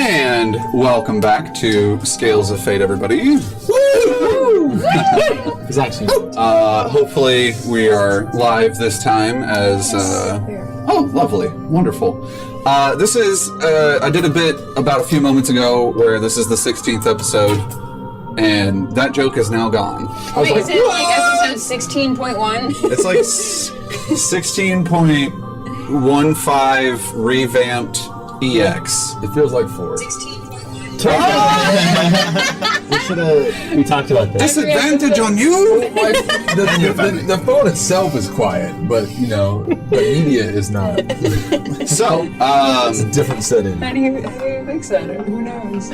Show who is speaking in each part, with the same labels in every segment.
Speaker 1: And welcome back to Scales of Fate, everybody. Woo!
Speaker 2: It's actually
Speaker 1: hopefully we are live this time as oh, lovely, wonderful. This is I did a bit about a few moments ago where this is the 16th episode, and that joke is now gone.
Speaker 3: Wait, is it like episode 16.1?
Speaker 1: It's like 16.15 revamped EX.
Speaker 4: It feels like 4.
Speaker 2: we talked about this.
Speaker 1: Disadvantage on you?
Speaker 4: The phone itself is quiet, but the media is not.
Speaker 1: So,
Speaker 4: It's a different setting.
Speaker 3: How do you fix that? Who knows?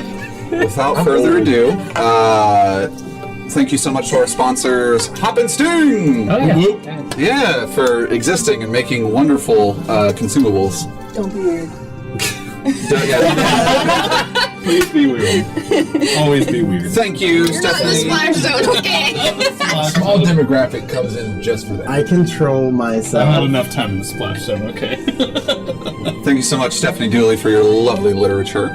Speaker 1: without further ado, thank you so much to our sponsors, Hop and Sting!
Speaker 2: Oh yeah.
Speaker 1: Yeah, for existing and making wonderful consumables.
Speaker 3: Don't be weird.
Speaker 2: Please be weird. Always be weird.
Speaker 1: Thank you,
Speaker 3: You're not in the
Speaker 1: Stephanie.
Speaker 3: splash zone, okay?
Speaker 4: Small demographic comes in just for that.
Speaker 5: I control
Speaker 2: I've had
Speaker 5: myself.
Speaker 2: enough time in the splash zone, okay?
Speaker 1: Thank you so much, Stephanie Dooley, for your lovely literature.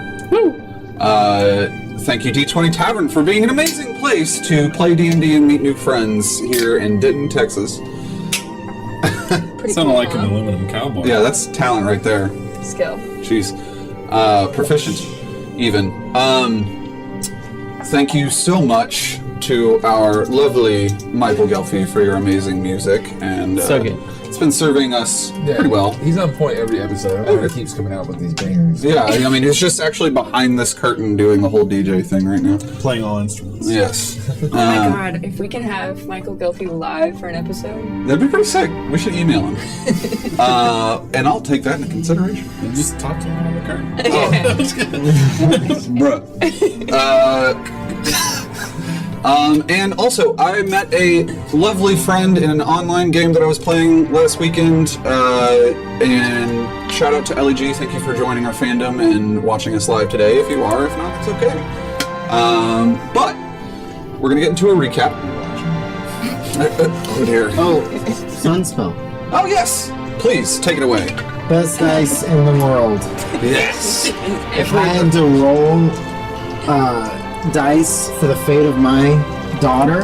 Speaker 1: Thank you, D20 Tavern, for being an amazing place to play D&D and meet new friends here in Denton, Texas.
Speaker 2: Sounded like an aluminum cowboy.
Speaker 1: Yeah, that's talent right there.
Speaker 3: Skill.
Speaker 1: Jeez. Proficient, even. Thank you so much to our lovely Michael Ghelfi for your amazing music. And
Speaker 2: So good.
Speaker 1: It's been serving us pretty well.
Speaker 4: He's on point every episode. I don't know why he keeps coming out with these bangers.
Speaker 1: Yeah, I mean, he's just actually behind this curtain doing the whole DJ thing right now.
Speaker 2: Playing all instruments.
Speaker 1: Yes.
Speaker 3: Oh my god, if we can have Michael Ghelfi live for an episode.
Speaker 1: That'd be pretty sick. We should email him. And I'll take that into consideration.
Speaker 2: You just talk to him on the curtain.
Speaker 1: Bruh. And also, I met a lovely friend in an online game that I was playing last weekend. And shout out to Ellie G. Thank you for joining our fandom and watching us live today. If you are, if not, it's okay. But we're gonna get into a recap. Oh dear.
Speaker 5: Oh, Sunspell.
Speaker 1: Oh yes. Please take it away.
Speaker 5: Best dice in the world.
Speaker 1: Yes.
Speaker 5: If I had to roll dice for the fate of my daughter,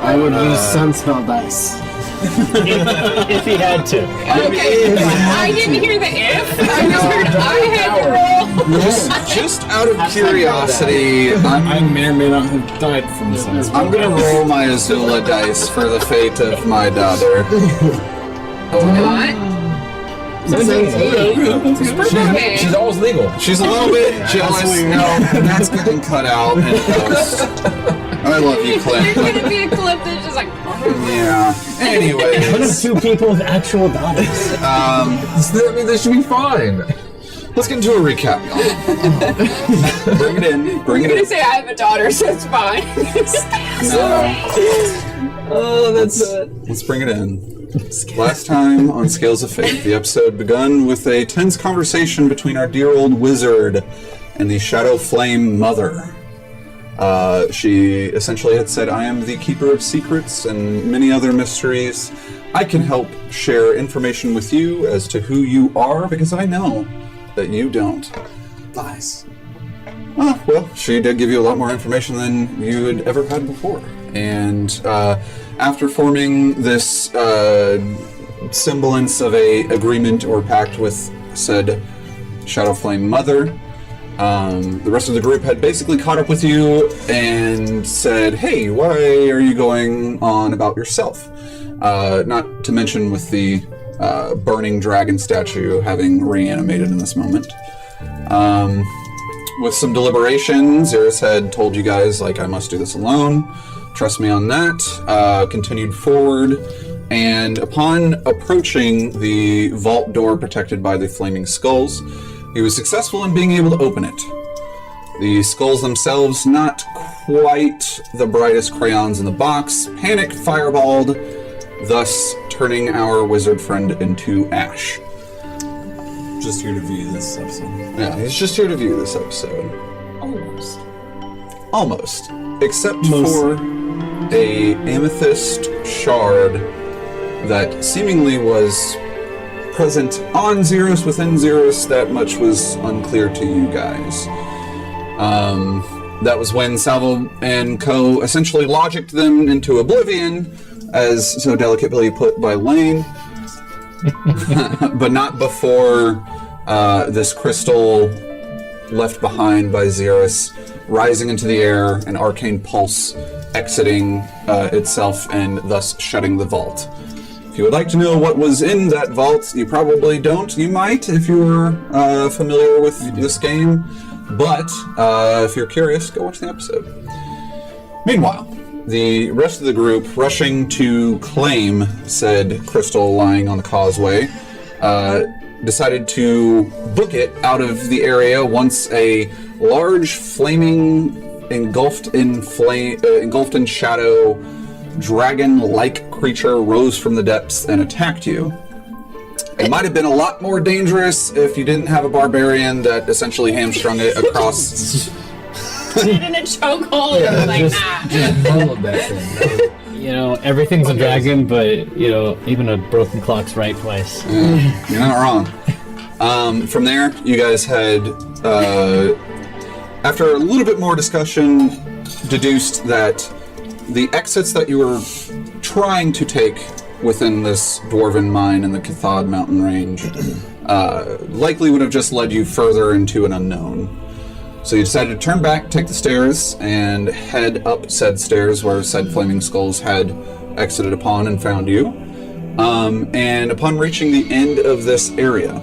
Speaker 5: I would use Sunspell dice.
Speaker 2: If he had to.
Speaker 3: Okay, I didn't hear the if. I just heard I had to roll.
Speaker 1: Just out of curiosity,
Speaker 2: I may or may not have died from this.
Speaker 1: I'm gonna roll my Azula dice for the fate of my daughter.
Speaker 3: Not.
Speaker 4: She's always legal.
Speaker 1: She's a little bit jealous. No, that's getting cut out in post. I love you,
Speaker 3: There's
Speaker 1: Clint.
Speaker 3: gonna be a clip that's just like.
Speaker 1: Yeah. Anyways,
Speaker 2: Two people with actual daughters.
Speaker 4: I mean, this should be fine.
Speaker 1: let's get into a recap, y'all. Bring it in. Bring
Speaker 3: I'm
Speaker 1: it
Speaker 3: gonna
Speaker 1: in.
Speaker 3: say I have a daughter, so it's fine.
Speaker 1: No,
Speaker 3: Oh, that's good.
Speaker 1: let's bring it in. Last time on Scales of Fate, the episode begun with a tense conversation between our dear old wizard and the Shadow Flame Mother. She essentially had said, I am the keeper of secrets and many other mysteries. I can help share information with you as to who you are, because I know that you don't.
Speaker 4: Nice.
Speaker 1: Oh, well, she did give you a lot more information than you had ever had before. And after forming this semblance of a agreement or pact with said Shadow Flame Mother, the rest of the group had basically caught up with you and said, hey, why are you going on about yourself? Not to mention with the burning dragon statue having reanimated in this moment. With some deliberation, Xeris had told you guys, like, I must do this alone. Trust me on that. Continued forward, and upon approaching the vault door protected by the flaming skulls, he was successful in being able to open it. The skulls themselves, not quite the brightest crayons in the box, panicked, fireballed, thus turning our wizard friend into ash.
Speaker 2: Just here to view this episode.
Speaker 1: Yeah, he's just here to view this episode.
Speaker 3: Almost.
Speaker 1: Almost. Except for a amethyst shard that seemingly was present on Xeros, within Xeros, that much was unclear to you guys. That was when Salvo and Co. essentially logicked them into oblivion, as so delicately put by Lane, but not before this crystal left behind by Xeris rising into the air, an arcane pulse exiting itself and thus shutting the vault. If you would like to know what was in that vault, you probably don't. You might if you're familiar with this game, but if you're curious, go watch the episode. Meanwhile, the rest of the group rushing to claim said crystal lying on the causeway decided to book it out of the area once a large flaming engulfed in shadow dragon-like creature rose from the depths and attacked you. It might have been a lot more dangerous if you didn't have a barbarian that essentially hamstrung it across.
Speaker 3: Put it in a chokehold.
Speaker 5: Yeah,
Speaker 3: Like,
Speaker 5: just followed that thing.
Speaker 6: You know, everything's a dragon, but, you know, even a broken clock's right twice.
Speaker 1: You're not wrong. From there, you guys had, after a little bit more discussion, deduced that the exits that you were trying to take within this dwarven mine in the Cathod mountain range likely would have just led you further into an unknown. So you decided to turn back, take the stairs, and head up said stairs where said flaming skulls had exited upon and found you. And upon reaching the end of this area,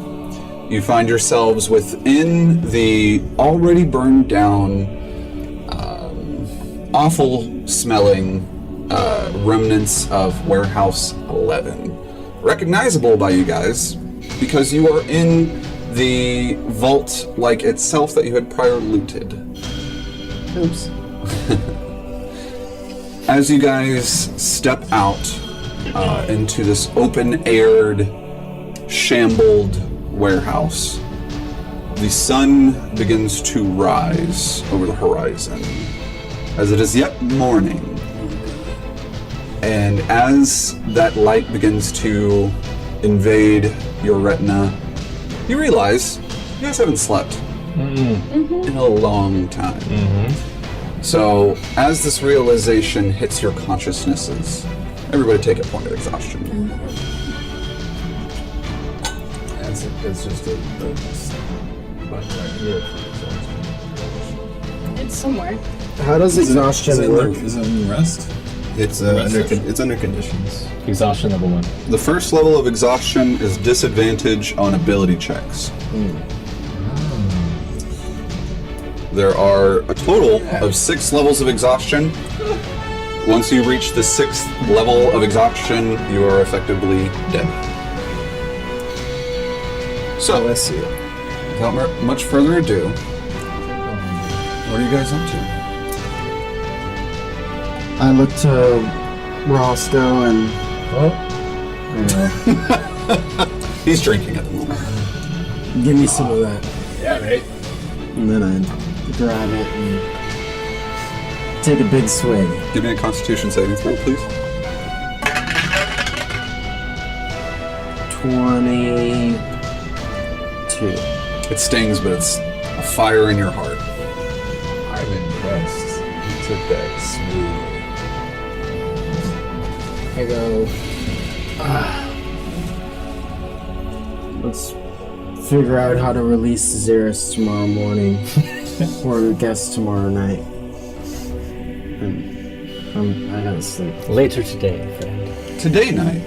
Speaker 1: you find yourselves within the already burned down, awful smelling remnants of Warehouse 11. Recognizable by you guys because you are in the vault like itself that you had prior looted.
Speaker 5: Oops.
Speaker 1: As you guys step out into this open-aired, shambled warehouse, the sun begins to rise over the horizon as it is yet morning. And as that light begins to invade your retina, you realize you guys haven't slept in a long time. So, as this realization hits your consciousnesses, everybody take a point of exhaustion.
Speaker 4: It's just a button right here for exhaustion.
Speaker 3: it's somewhere.
Speaker 5: How does exhaustion work?
Speaker 2: Is it in rest?
Speaker 7: It's under conditions.
Speaker 6: Exhaustion level 1.
Speaker 1: The first level of exhaustion is disadvantage on ability checks. There are a total of 6 levels of exhaustion. Once you reach the 6th level of exhaustion, you are effectively dead. So,
Speaker 5: Let's see.
Speaker 1: without much further ado, what are you guys up to?
Speaker 5: I look to Roscoe and
Speaker 1: He's drinking at the moment.
Speaker 5: give me some of that.
Speaker 2: Yeah, mate.
Speaker 5: And then I grab it and take a big swig.
Speaker 1: Give me a Constitution saving throw, please.
Speaker 5: 22.
Speaker 1: It stings, but it's a fire in your heart.
Speaker 4: I'm impressed. You took that smoothly.
Speaker 5: I go, let's figure out how to release Xeris tomorrow morning, or I guess tomorrow night. And I gotta sleep.
Speaker 6: Later today, friend.
Speaker 1: Today night.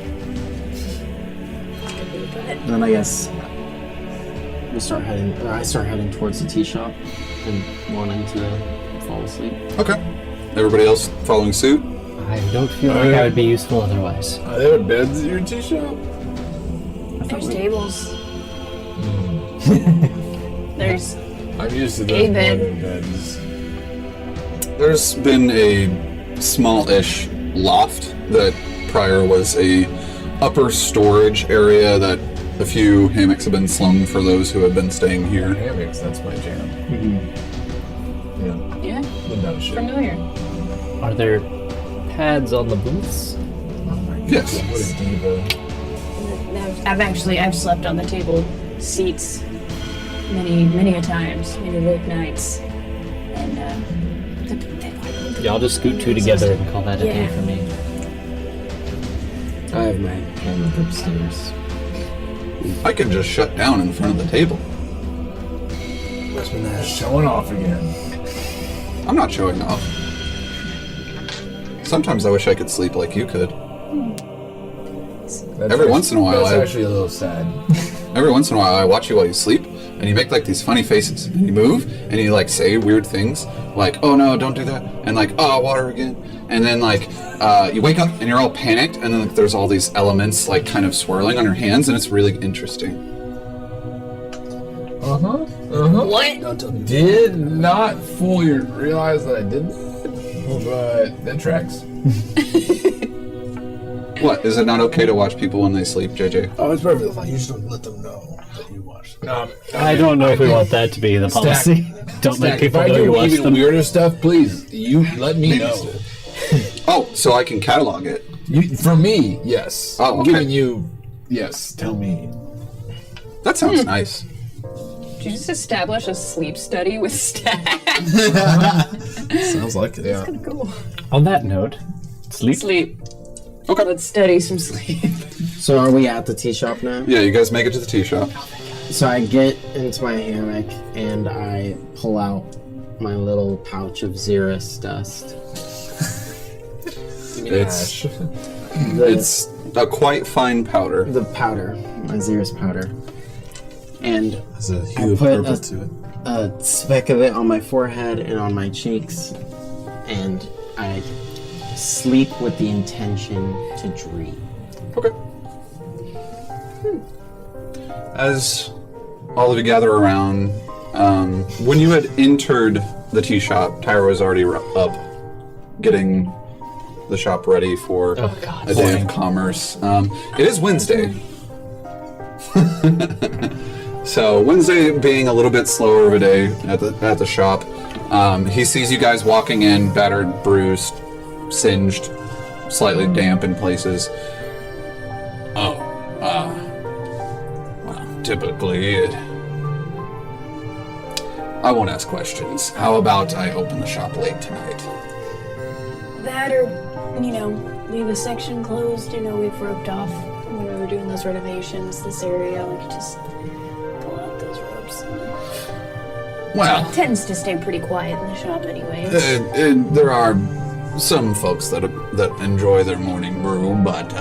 Speaker 5: Then I guess I start heading towards the tea shop and wanting to fall asleep.
Speaker 1: Okay. Everybody else following suit?
Speaker 6: I don't feel like I would be useful otherwise.
Speaker 4: Are there beds at your tea shop?
Speaker 3: There's tables. There's
Speaker 4: I'm used to
Speaker 3: A
Speaker 4: those
Speaker 3: bed.
Speaker 4: modern beds.
Speaker 1: There's been a small-ish loft that prior was a upper storage area that a few hammocks have been slung for those who have been staying here.
Speaker 4: Hammocks, that's my jam. Yeah.
Speaker 3: yeah,
Speaker 4: No shit.
Speaker 3: familiar.
Speaker 6: Are there pads on the booths?
Speaker 4: Oh my god.
Speaker 1: Yes.
Speaker 4: What a diva.
Speaker 3: I've slept on the table seats many a times, many late nights, and
Speaker 6: Y'all just scoot two together and call that a day for me.
Speaker 5: I have my hammock upstairs.
Speaker 1: I can just shut down in front of the table.
Speaker 4: Showing off again.
Speaker 1: I'm not showing off. Sometimes I wish I could sleep like you could. Every once in a while,
Speaker 4: That's actually a little sad.
Speaker 1: Every once in a while, I watch you while you sleep, and you make like these funny faces, and you move, and you like say weird things, like "Oh no, don't do that," and like "Oh, water again," and then like you wake up and you're all panicked, and then like, there's all these elements like kind of swirling on your hands, and it's really interesting.
Speaker 3: what?
Speaker 7: Don't tell me.
Speaker 4: Did not fully realize that I did that, but that tracks.
Speaker 1: What, is it not okay to watch people when they sleep, JJ?
Speaker 7: Oh, it's perfectly fine. You just don't let them know that you watched.
Speaker 6: I don't know if we want that to be the policy. Don't let people know you watch
Speaker 4: even
Speaker 6: them.
Speaker 4: weirder stuff, please. You let me know.
Speaker 1: Oh, so I can catalog it.
Speaker 4: For me, yes.
Speaker 1: Oh,
Speaker 4: I'm
Speaker 1: okay.
Speaker 4: giving you, yes. Tell me.
Speaker 1: That sounds nice.
Speaker 3: Did you just establish a sleep study with staff?
Speaker 7: Sounds like it.
Speaker 4: Yeah.
Speaker 3: Cool.
Speaker 6: On that note, sleep.
Speaker 3: Sleep.
Speaker 1: Okay.
Speaker 3: Let's study some sleep.
Speaker 5: So are we at the tea shop now?
Speaker 1: Yeah, you guys make it to the tea shop.
Speaker 5: So I get into my hammock and I pull out my little pouch of Xeris dust.
Speaker 1: It's
Speaker 5: The,
Speaker 1: it's a quite fine powder.
Speaker 5: the powder, my Xeris powder. And
Speaker 7: There's a
Speaker 5: I
Speaker 7: hue of
Speaker 5: put
Speaker 7: purple
Speaker 5: a-
Speaker 7: to it.
Speaker 5: a speck of it on my forehead and on my cheeks, and I sleep with the intention to dream.
Speaker 1: Okay. As all of you gather around, when you had entered the tea shop, Tyra was already up, getting the shop ready for
Speaker 6: Oh, God.
Speaker 1: a day of commerce. It is Wednesday. So Wednesday being a little bit slower of a day at the shop, he sees you guys walking in, battered, bruised, singed, slightly damp in places. Oh, well, typically, I won't ask questions. How about I open the shop late tonight?
Speaker 3: That or, leave a section closed. We've roped off when we were doing those renovations, this area. We could just pull out those ropes.
Speaker 1: Well,
Speaker 3: It tends to stay pretty quiet in the shop anyway.
Speaker 1: there are some folks that enjoy their morning brew, but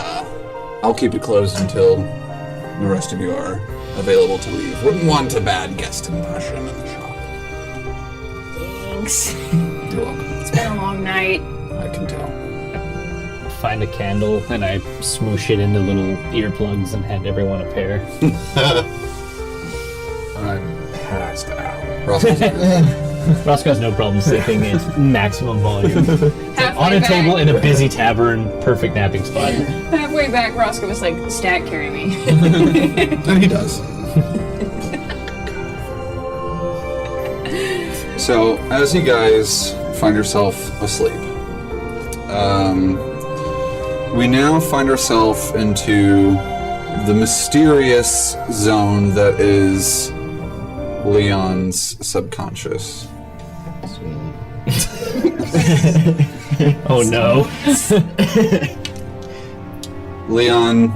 Speaker 1: I'll keep it closed until the rest of you are available to leave. Wouldn't want a bad guest impression in the shop.
Speaker 3: Thanks.
Speaker 1: You're welcome.
Speaker 3: It's been a long night.
Speaker 1: I can tell.
Speaker 6: Find a candle and I smoosh it into little earplugs and hand everyone a pair.
Speaker 4: I'm passed out.
Speaker 6: Roscoe has no problem sleeping at maximum volume.
Speaker 3: Halfway
Speaker 6: On a
Speaker 3: back,
Speaker 6: table in a busy tavern, perfect napping spot.
Speaker 3: Halfway back, Roscoe was like, "Stack, carry me."
Speaker 1: And he does. So, as you guys find yourself asleep, we now find ourselves into the mysterious zone that is Leon's subconscious.
Speaker 6: Oh no.
Speaker 1: Leon,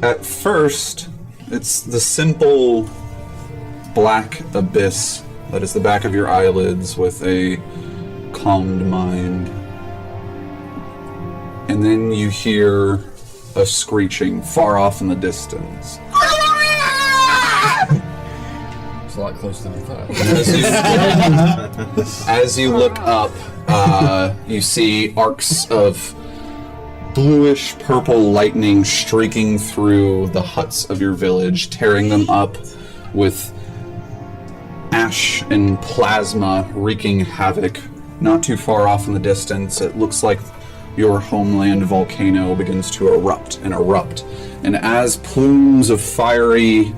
Speaker 1: at first, it's the simple black abyss that is the back of your eyelids with a calmed mind. And then you hear a screeching far off in the distance.
Speaker 4: It's a lot closer than I thought.
Speaker 1: As you look up, you see arcs of bluish purple lightning streaking through the huts of your village, tearing them up with ash and plasma wreaking havoc. Not too far off in the distance, it looks like your homeland volcano begins to erupt. And as plumes of fiery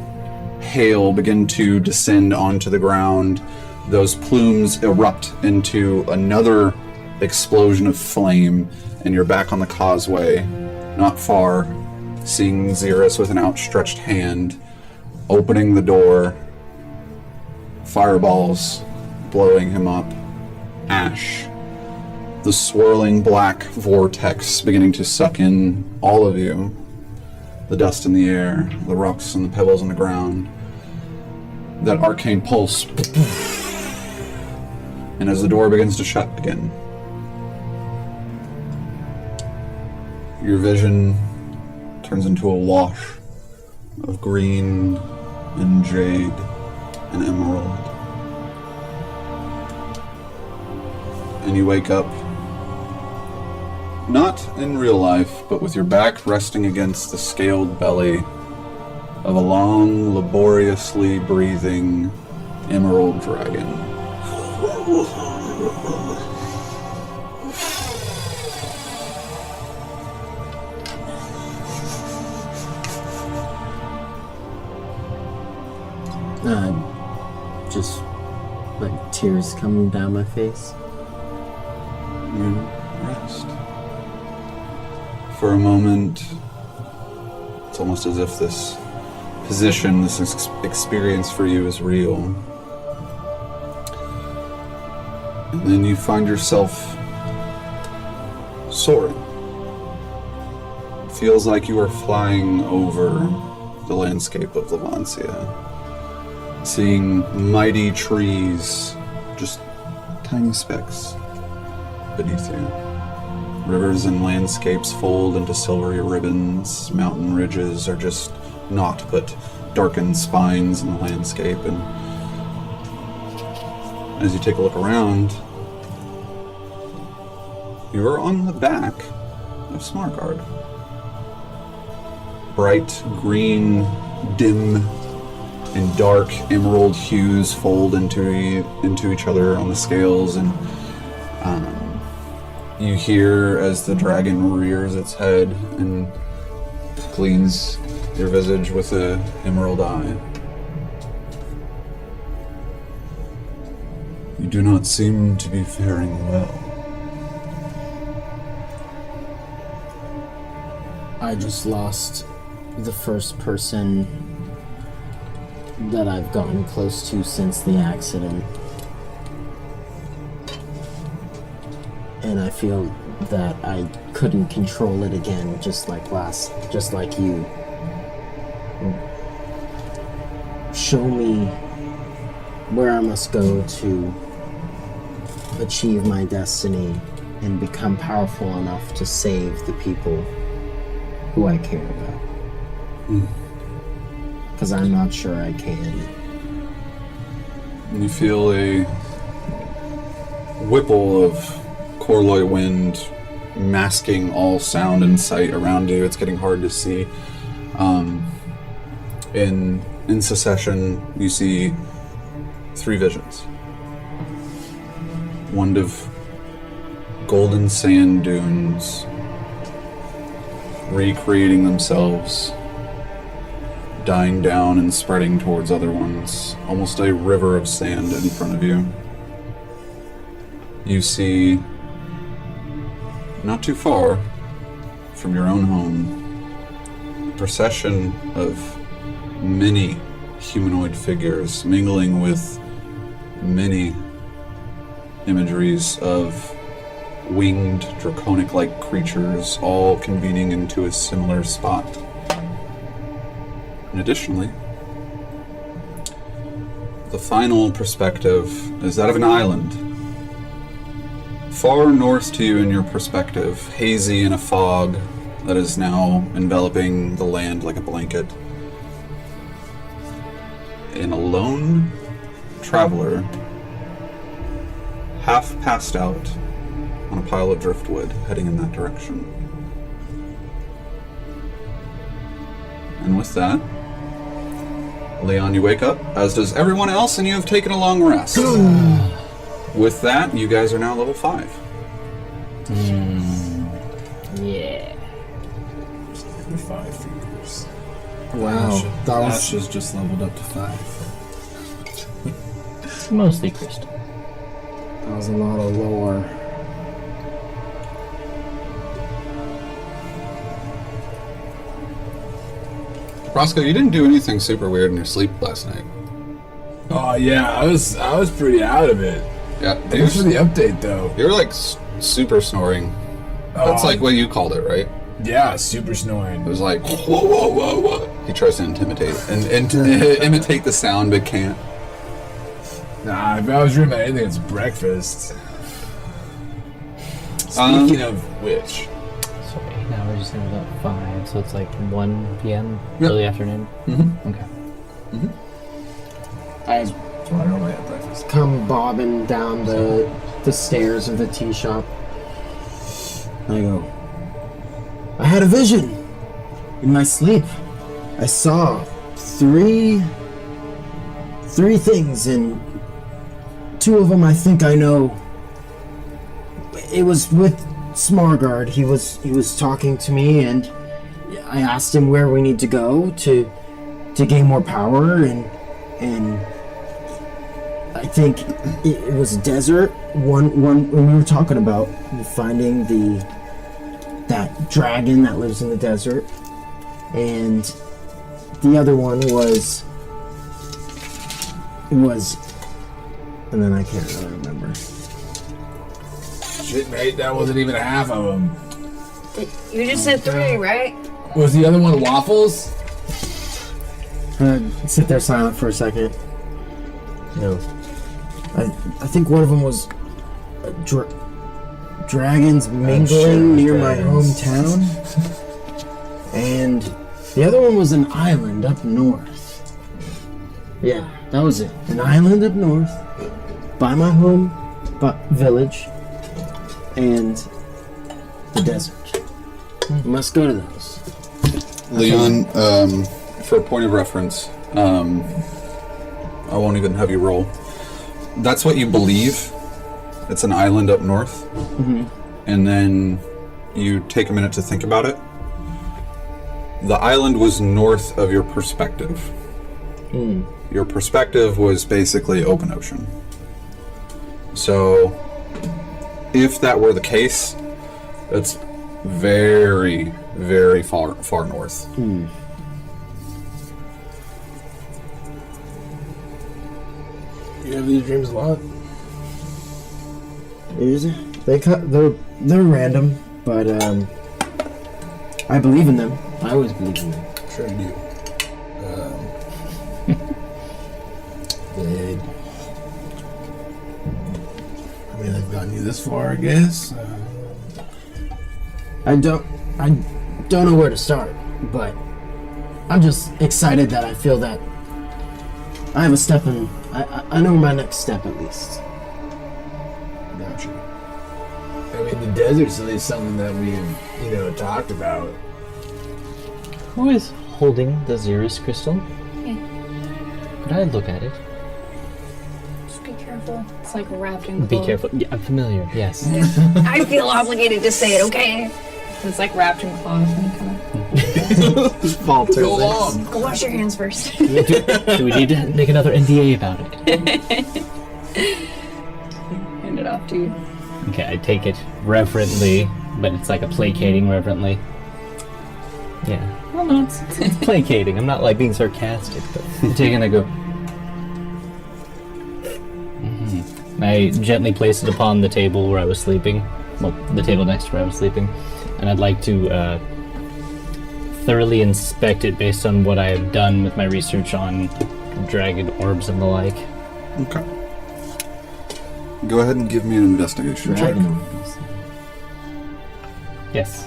Speaker 1: hail begin to descend onto the ground, those plumes erupt into another explosion of flame, and you're back on the causeway, not far, seeing Xeris with an outstretched hand, opening the door, fireballs blowing him up, ash, the swirling black vortex beginning to suck in all of you, the dust in the air, the rocks and the pebbles on the ground, that arcane pulse, and as the door begins to shut again, your vision turns into a wash of green and jade and emerald. And you wake up, not in real life, but with your back resting against the scaled belly of a long, laboriously breathing emerald dragon.
Speaker 5: Just like tears coming down my face.
Speaker 1: You rest. For a moment, it's almost as if this position, this experience for you is real. And then you find yourself soaring. It feels like you are flying over the landscape of Levancia, seeing mighty trees, just tiny specks beneath you. Rivers and landscapes fold into silvery ribbons. Mountain ridges are just naught but darkened spines in the landscape. And as you take a look around, you are on the back of Smartguard. Bright green, dim, and dark emerald hues fold into each other on the scales, and you hear as the dragon rears its head and cleans your visage with an emerald eye. You do not seem to be faring well.
Speaker 5: I just lost the first person that I've gotten close to since the accident. And I feel that I couldn't control it again, just like you. Show me where I must go to achieve my destiny and become powerful enough to save the people who I care about. Because I'm not sure I can.
Speaker 1: You feel a whipple of Corloy wind masking all sound and sight around you. It's getting hard to see. In succession, you see 3 visions. One of golden sand dunes recreating themselves, dying down and spreading towards other ones. Almost a river of sand in front of you. You see, not too far from your own home, a procession of many humanoid figures mingling with many imageries of winged, draconic-like creatures, all convening into a similar spot. And additionally, the final perspective is that of an island. Far north to you in your perspective, hazy in a fog that is now enveloping the land like a blanket. And a lone traveler, half passed out on a pile of driftwood, heading in that direction. And with that, Leon, you wake up, as does everyone else, and you have taken a long rest. With that, you guys are now level 5.
Speaker 6: Yeah.
Speaker 7: 5 fingers.
Speaker 5: Wow, that was
Speaker 7: Ash has just leveled up to 5.
Speaker 6: It's mostly crystal.
Speaker 5: a lot of lore.
Speaker 1: Roscoe, you didn't do anything super weird in your sleep last night.
Speaker 4: Oh yeah, I was pretty out of it.
Speaker 1: Yeah.
Speaker 4: Thanks for the update though.
Speaker 1: You were like super snoring. That's like what you called it, right?
Speaker 4: Yeah, super snoring.
Speaker 1: It was like, whoa, whoa, whoa, whoa. He tries to intimidate and imitate the sound, but can't.
Speaker 4: Nah, if I was dreaming about anything, it's breakfast. Speaking of which.
Speaker 6: So 8 hours and about 5, so it's like 1 p.m.
Speaker 1: Yep.
Speaker 6: early afternoon.
Speaker 1: Mm-hmm.
Speaker 6: Okay.
Speaker 5: I
Speaker 4: So I normally have breakfast.
Speaker 5: come bobbing down the stairs of the tea shop. I go, I had a vision in my sleep. I saw three things, and 2 of them I think I know. It was with Smargard. He was talking to me, and I asked him where we need to go to gain more power, and I think it was desert. One when we were talking about finding that dragon that lives in the desert, and the other one was, and then I can't really remember.
Speaker 4: Shit, mate, that wasn't even half of them.
Speaker 3: You just said 3, right?
Speaker 4: Was the other one waffles?
Speaker 5: Sit there silent for a second. No. I think one of them was dragons mingling near my hometown, and the other one was an island up north. Yeah, that was it. An island up north, by my home village, and the desert. You must go to those.
Speaker 1: Leon, for a point of reference, I won't even have you roll. That's what you believe. It's an island up north.
Speaker 5: Mm-hmm.
Speaker 1: And then you take a minute to think about it. The island was north of your perspective. Your perspective was basically open ocean. So, if that were the case, that's very, very far north.
Speaker 4: You have these dreams a lot.
Speaker 5: They're random, but I believe in them. I always believe in them.
Speaker 4: Sure do.
Speaker 7: I mean, I've gotten you this far, I guess.
Speaker 5: I don't know where to start, but I'm just excited that I feel that I have a step in. I know my next step at least.
Speaker 4: Gotcha. I mean, the desert's at least something that we've, talked about.
Speaker 6: Who is holding the Xeris crystal?
Speaker 3: Yeah.
Speaker 6: Could I look at it?
Speaker 3: Just be careful. It's like wrapped in
Speaker 6: Be
Speaker 3: cloth.
Speaker 6: careful. Yeah, I'm familiar. Yes.
Speaker 3: I feel obligated to say it, okay? It's like wrapped in cloth and you kind of
Speaker 5: Go
Speaker 4: along.
Speaker 3: go wash your hands first.
Speaker 6: Do we need to make another NDA about it?
Speaker 3: Hand it off to you.
Speaker 6: Okay, I take it reverently, but it's like a placating reverently. Yeah. Well, no, it's placating. I'm not like being sarcastic, but I'm taking a go. I gently place it upon the table where I was sleeping. Well, the table next to where I was sleeping. And I'd like to thoroughly inspect it based on what I have done with my research on dragon orbs and the like.
Speaker 1: Okay. Go ahead and give me an investigation check.
Speaker 6: Yes,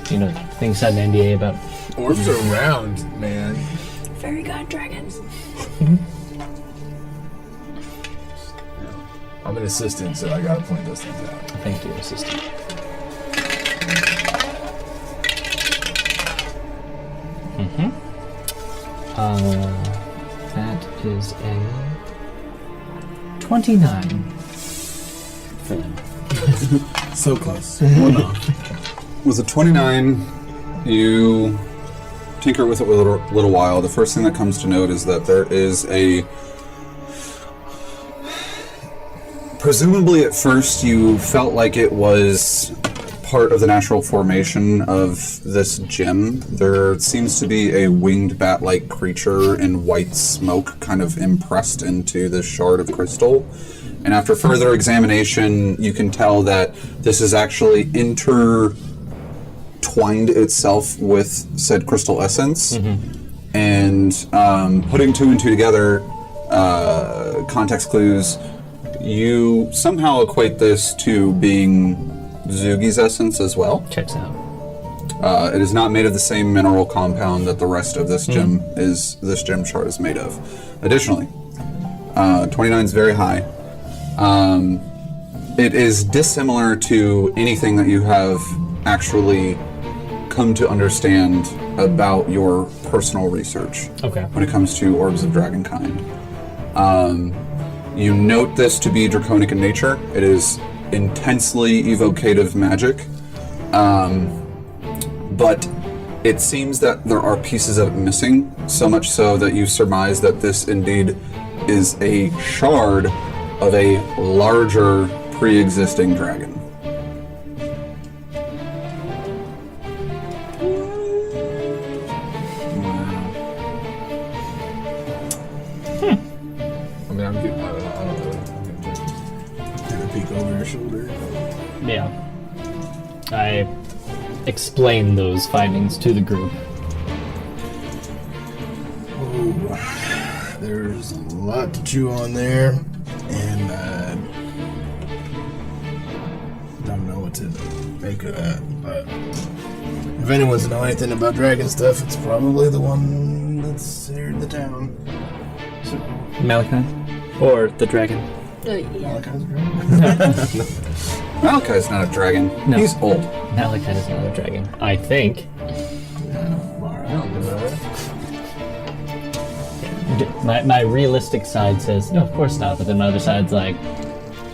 Speaker 6: things had an NDA about.
Speaker 4: Orbs are round, man.
Speaker 3: Fairy god dragons.
Speaker 4: I'm an assistant, so I gotta point those things out.
Speaker 6: Thank you, assistant. That is a 29.
Speaker 7: So close.
Speaker 1: With a 29, you tinker with it with a little while. The first thing that comes to note is that there is a... Presumably at first you felt like it was part of the natural formation of this gem, there seems to be a winged bat-like creature in white smoke kind of impressed into this shard of crystal. And after further examination, you can tell that this is actually intertwined itself with said crystal essence. And putting two and two together, context clues, you somehow equate this to being Zugi's essence as well.
Speaker 6: Checks out.
Speaker 1: It is not made of the same mineral compound that the rest of this gem shard is made of. Additionally, 29 is very high. It is dissimilar to anything that you have actually come to understand about your personal research.
Speaker 6: Okay.
Speaker 1: When it comes to orbs of dragonkind. You note this to be draconic in nature. It is intensely evocative magic. But it seems that there are pieces of it missing, so much so that you surmise that this indeed is a shard of a larger pre-existing dragon.
Speaker 4: I mean, I'm good. I don't know.
Speaker 7: Take a peek over your shoulder.
Speaker 6: Yeah. I explain those findings to the group.
Speaker 7: Ooh, there's a lot to chew on there, and don't know what to make of that. But if anyone's know anything about dragon stuff, it's probably the one that's here in the town. So,
Speaker 6: Malachi? Or the dragon?
Speaker 3: Yeah.
Speaker 7: Malachi's a dragon?
Speaker 1: Malachi's not a dragon.
Speaker 6: No.
Speaker 1: He's old.
Speaker 6: Malachi is not a dragon. I think. My realistic side says, no, of course not. But then my other side's like,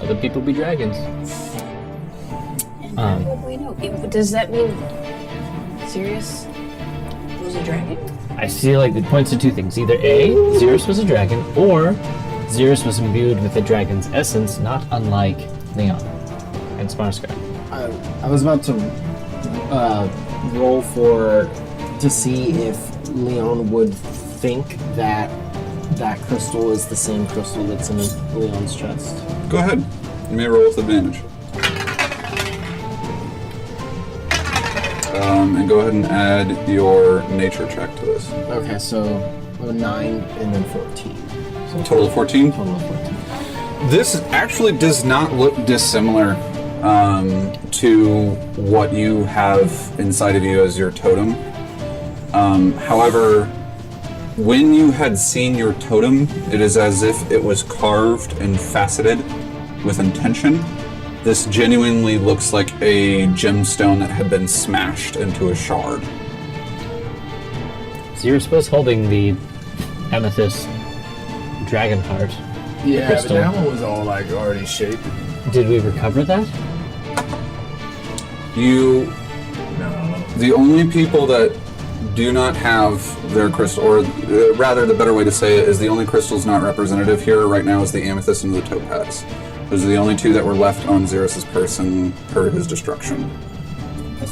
Speaker 6: other people be dragons.
Speaker 3: And how would we know? Does that mean Sirius was a dragon?
Speaker 6: I see like it points to two things. Either A, Xerus was a dragon, or Xerus was imbued with the dragon's essence, not unlike Leon and Smarska.
Speaker 5: I was about to roll to see if Leon would think that that crystal is the same crystal that's in Leon's chest.
Speaker 1: Go ahead. You may roll with advantage. And go ahead and add your nature check to this.
Speaker 5: Okay, so 9 and then 14. So
Speaker 1: Total of 14?
Speaker 5: total of 14.
Speaker 1: This actually does not look dissimilar to what you have inside of you as your totem. However, when you had seen your totem, it is as if it was carved and faceted with intention. This genuinely looks like a gemstone that had been smashed into a shard.
Speaker 6: Xerus was holding the amethyst dragon heart.
Speaker 4: Yeah, but
Speaker 6: crystal.
Speaker 4: that one was all like already shaped.
Speaker 6: Did we recover that?
Speaker 1: You,
Speaker 4: No.
Speaker 1: the only people that do not have their crystal, or rather the better way to say it is the only crystals not representative here right now is the amethyst and the topaz. Those are the only two that were left on Xerus' person per his destruction.
Speaker 2: I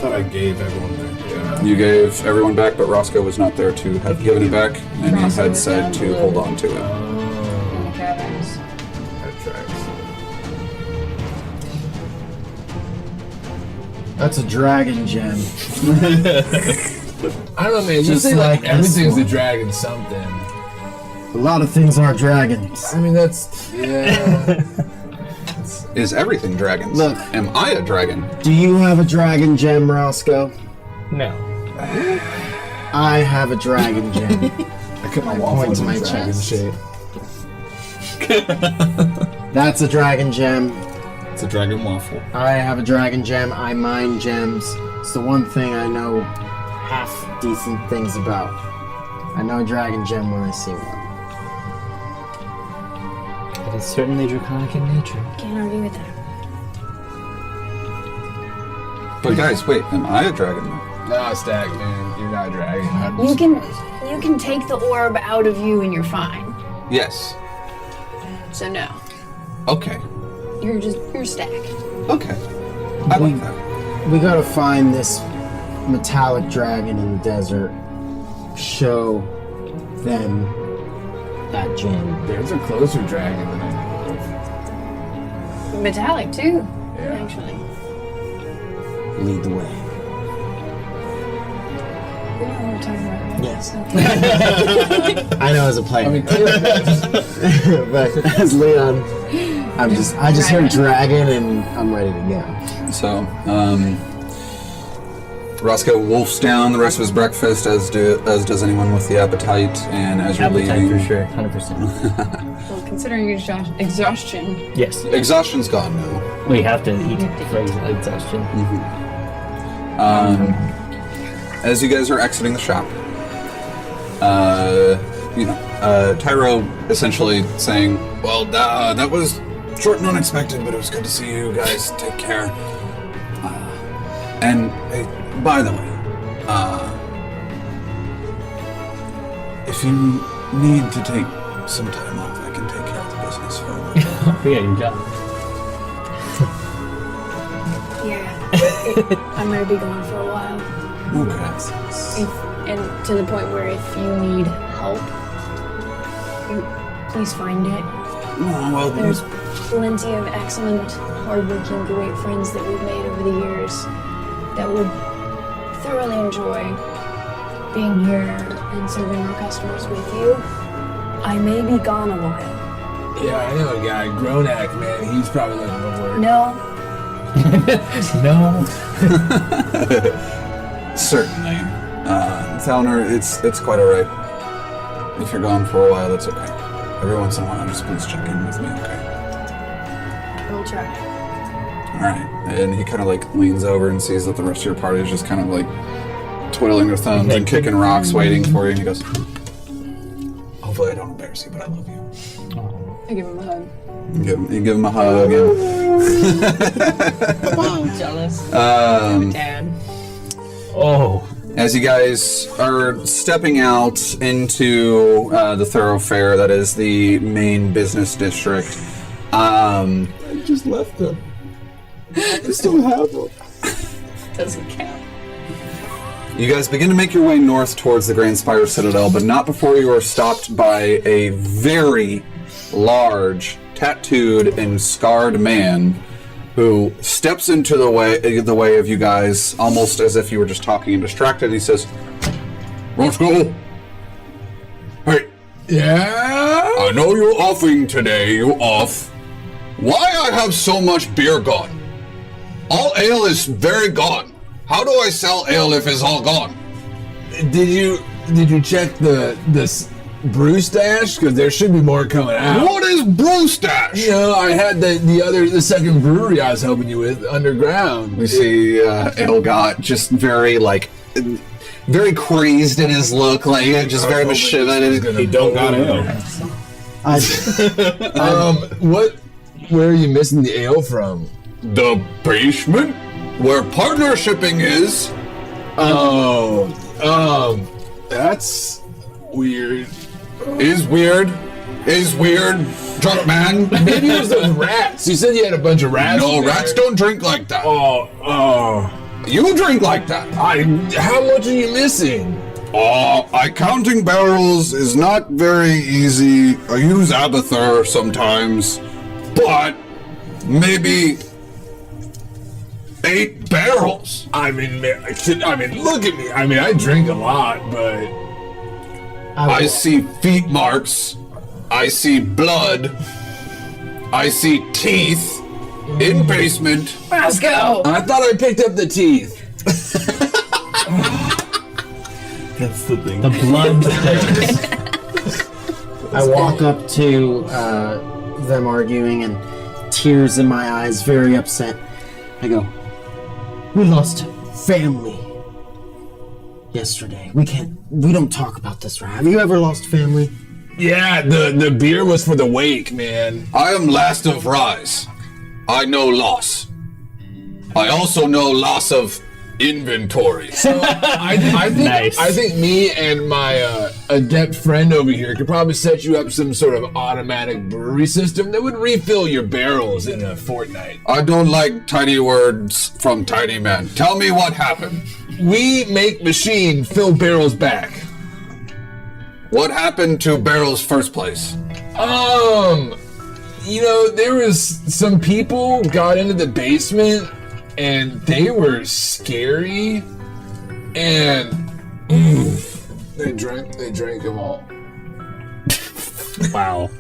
Speaker 2: thought I gave everyone back. Yeah.
Speaker 1: You gave everyone back, but Roscoe was not there to have given it back, and he
Speaker 3: Roscoe
Speaker 1: had
Speaker 3: was
Speaker 1: said
Speaker 3: down
Speaker 1: to
Speaker 3: to
Speaker 1: hold
Speaker 3: the-
Speaker 1: on to it.
Speaker 3: In the caverns.
Speaker 4: That tracks.
Speaker 5: That's a dragon gem.
Speaker 4: I don't know, man. You
Speaker 5: Just
Speaker 4: say
Speaker 5: like
Speaker 4: like everything's
Speaker 5: this
Speaker 4: a dragon something.
Speaker 5: A lot of things are dragons.
Speaker 4: I mean, that's yeah.
Speaker 1: Is everything dragons?
Speaker 5: Look.
Speaker 1: Am I a dragon?
Speaker 5: Do you have a dragon gem, Roscoe?
Speaker 6: No.
Speaker 5: I have a dragon gem.
Speaker 4: I cut my
Speaker 5: I
Speaker 4: waffle
Speaker 5: point to
Speaker 4: in
Speaker 5: my
Speaker 4: dragon
Speaker 5: chest.
Speaker 4: shape.
Speaker 5: That's a dragon gem.
Speaker 2: It's a dragon waffle.
Speaker 5: I have a dragon gem. I mine gems. It's the one thing I know half decent things about. I know a dragon gem when I see one.
Speaker 6: It is certainly draconic in nature.
Speaker 3: Can't argue with that.
Speaker 1: But guys, wait, am I a dragon?
Speaker 4: Nah, Stack, man. You're not a dragon.
Speaker 3: You can take the orb out of you and you're fine.
Speaker 1: Yes.
Speaker 3: So no.
Speaker 1: Okay.
Speaker 3: You're stacked.
Speaker 1: Okay. I like that.
Speaker 5: We gotta find this metallic dragon in the desert. Show them that gem.
Speaker 4: There's a closer dragon than I know
Speaker 3: Metallic too,
Speaker 4: of. Yeah.
Speaker 3: actually.
Speaker 5: Lead the way.
Speaker 3: We know what we're talking about, right?
Speaker 5: Yes.
Speaker 3: Okay.
Speaker 5: I know as a player.
Speaker 4: I mean,
Speaker 5: But as Leon, I just heard dragon and I'm ready to go.
Speaker 1: So, Roscoe wolfs down the rest of his breakfast, as does anyone with the appetite. And as you're
Speaker 6: Appetite
Speaker 1: leaving,
Speaker 6: for sure, 100%.
Speaker 3: Well, considering exhaustion,
Speaker 6: Yes.
Speaker 1: exhaustion's gone now.
Speaker 6: We have to eat for exhaustion.
Speaker 1: As you guys are exiting the shop, Tyro essentially saying, "Well, that was short and unexpected, but it was good to see you guys. Take care." And hey, by the way, if you need to take some time off, I can take care of the business for you.
Speaker 6: Yeah, your job.
Speaker 3: yeah, I'm gonna be gone for a while.
Speaker 1: Okay.
Speaker 3: And to the point where if you need help, please find it.
Speaker 1: Oh, well,
Speaker 3: There's plenty of excellent, hardworking, great friends that we've made over the years that would thoroughly enjoy being here and serving our customers with you. I may be gone a while.
Speaker 4: yeah, I know a guy, Gronak, man. He's probably looking for work.
Speaker 3: No,
Speaker 6: No.
Speaker 1: certainly. Thalner, it's quite alright. If you're gone for a while, that's okay. Every once in a while, just please check in with me, okay?
Speaker 3: we'll try.
Speaker 1: Alright. And he kind of like leans over and sees that the rest of your party is just kind of like twiddling their thumbs and kicking rocks waiting for you, and he goes, "Hopefully I don't embarrass you, but I love you."
Speaker 3: I give him a hug.
Speaker 1: You give him a hug and
Speaker 3: Jealous. Dad.
Speaker 6: Oh.
Speaker 1: as you guys are stepping out into the thoroughfare that is the main business district,
Speaker 4: I just left them. I still have them.
Speaker 3: Doesn't count.
Speaker 1: you guys begin to make your way north towards the Grand Spire Citadel, but not before you are stopped by a very large, tattooed and scarred man who steps into the way of you guys, almost as if you were just talking and distracted. He says, "Roscoe, hey,
Speaker 4: Yeah?
Speaker 1: I know you're offing today. You off. Why I have so much beer gone? All ale is very gone. How do I sell ale if it's all gone?"
Speaker 4: Did you check the brew stash? Because there should be more coming out.
Speaker 1: What is brew stash?
Speaker 4: You know, I had the second brewery I was helping you with underground.
Speaker 1: We see Elgot just very crazed in his look, like just very much shivered.
Speaker 2: He don't got ale.
Speaker 4: Where are you missing the ale from?
Speaker 1: The basement, where partnershipping is.
Speaker 4: That's weird.
Speaker 1: Is weird, drunk man.
Speaker 4: Maybe it was those rats. You said you had a bunch of rats.
Speaker 1: No,
Speaker 4: in there.
Speaker 1: rats don't drink like that.
Speaker 4: Oh.
Speaker 1: You drink like that.
Speaker 4: How much are you missing?
Speaker 1: Counting barrels is not very easy. I use Abathur sometimes, but maybe 8 barrels.
Speaker 4: I mean, look at me. I mean, I drink a lot, but
Speaker 1: I see feet marks. I see blood. I see teeth in basement.
Speaker 3: Let's go.
Speaker 4: I thought I picked up the teeth.
Speaker 2: That's the thing.
Speaker 6: The blood.
Speaker 5: I walk up to them arguing and tears in my eyes, very upset. I go, "We lost family yesterday. We don't talk about this, right? Have you ever lost family?"
Speaker 4: Yeah, the beer was for the wake, man.
Speaker 1: I am last of rise. I know loss. I also know loss of inventory.
Speaker 4: I think me and my adept friend over here could probably set you up some sort of automatic brewery system that would refill your barrels in a fortnight.
Speaker 1: I don't like tiny words from tiny men. Tell me what happened.
Speaker 4: We make machine fill barrels back.
Speaker 1: What happened to barrels first place?
Speaker 4: There was some people got into the basement and they were scary and they drank them all.
Speaker 6: Wow.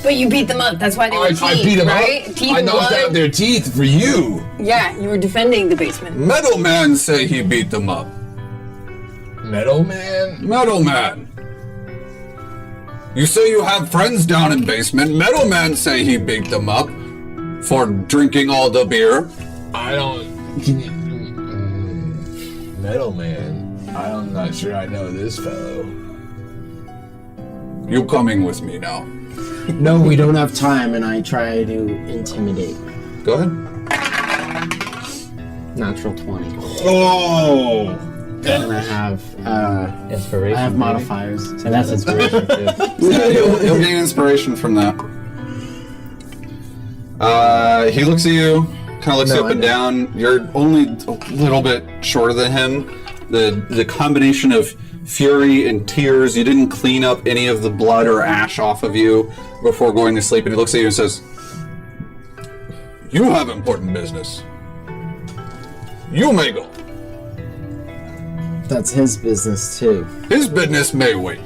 Speaker 3: But you beat them up. That's why they were teeth,
Speaker 4: I beat them
Speaker 3: right?
Speaker 4: up.
Speaker 3: Teeth
Speaker 4: I knocked
Speaker 3: blood.
Speaker 4: out their teeth for you.
Speaker 3: Yeah, you were defending the basement.
Speaker 1: Metal Man say he beat them up.
Speaker 4: Metal Man?
Speaker 1: Metal Man. You say you have friends down in basement. Metal Man say he beat them up for drinking all the beer.
Speaker 4: I don't. Can you? Metal Man. I'm not sure I know this fellow.
Speaker 1: You coming with me now?
Speaker 5: No, we don't have time, and I try to intimidate.
Speaker 1: Go ahead.
Speaker 5: Natural 20.
Speaker 2: Oh!
Speaker 5: And I have
Speaker 6: Inspiration.
Speaker 5: I have
Speaker 6: maybe?
Speaker 5: modifiers.
Speaker 6: And that's inspiration too.
Speaker 1: Yeah, you'll gain inspiration from that. He looks at you, kind of looks you up and down. You're only a little bit shorter than him. The combination of fury and tears, you didn't clean up any of the blood or ash off of you before going to sleep, and he looks at you and says, "You have important business. You may go.
Speaker 5: That's his business too.
Speaker 1: His business may wait.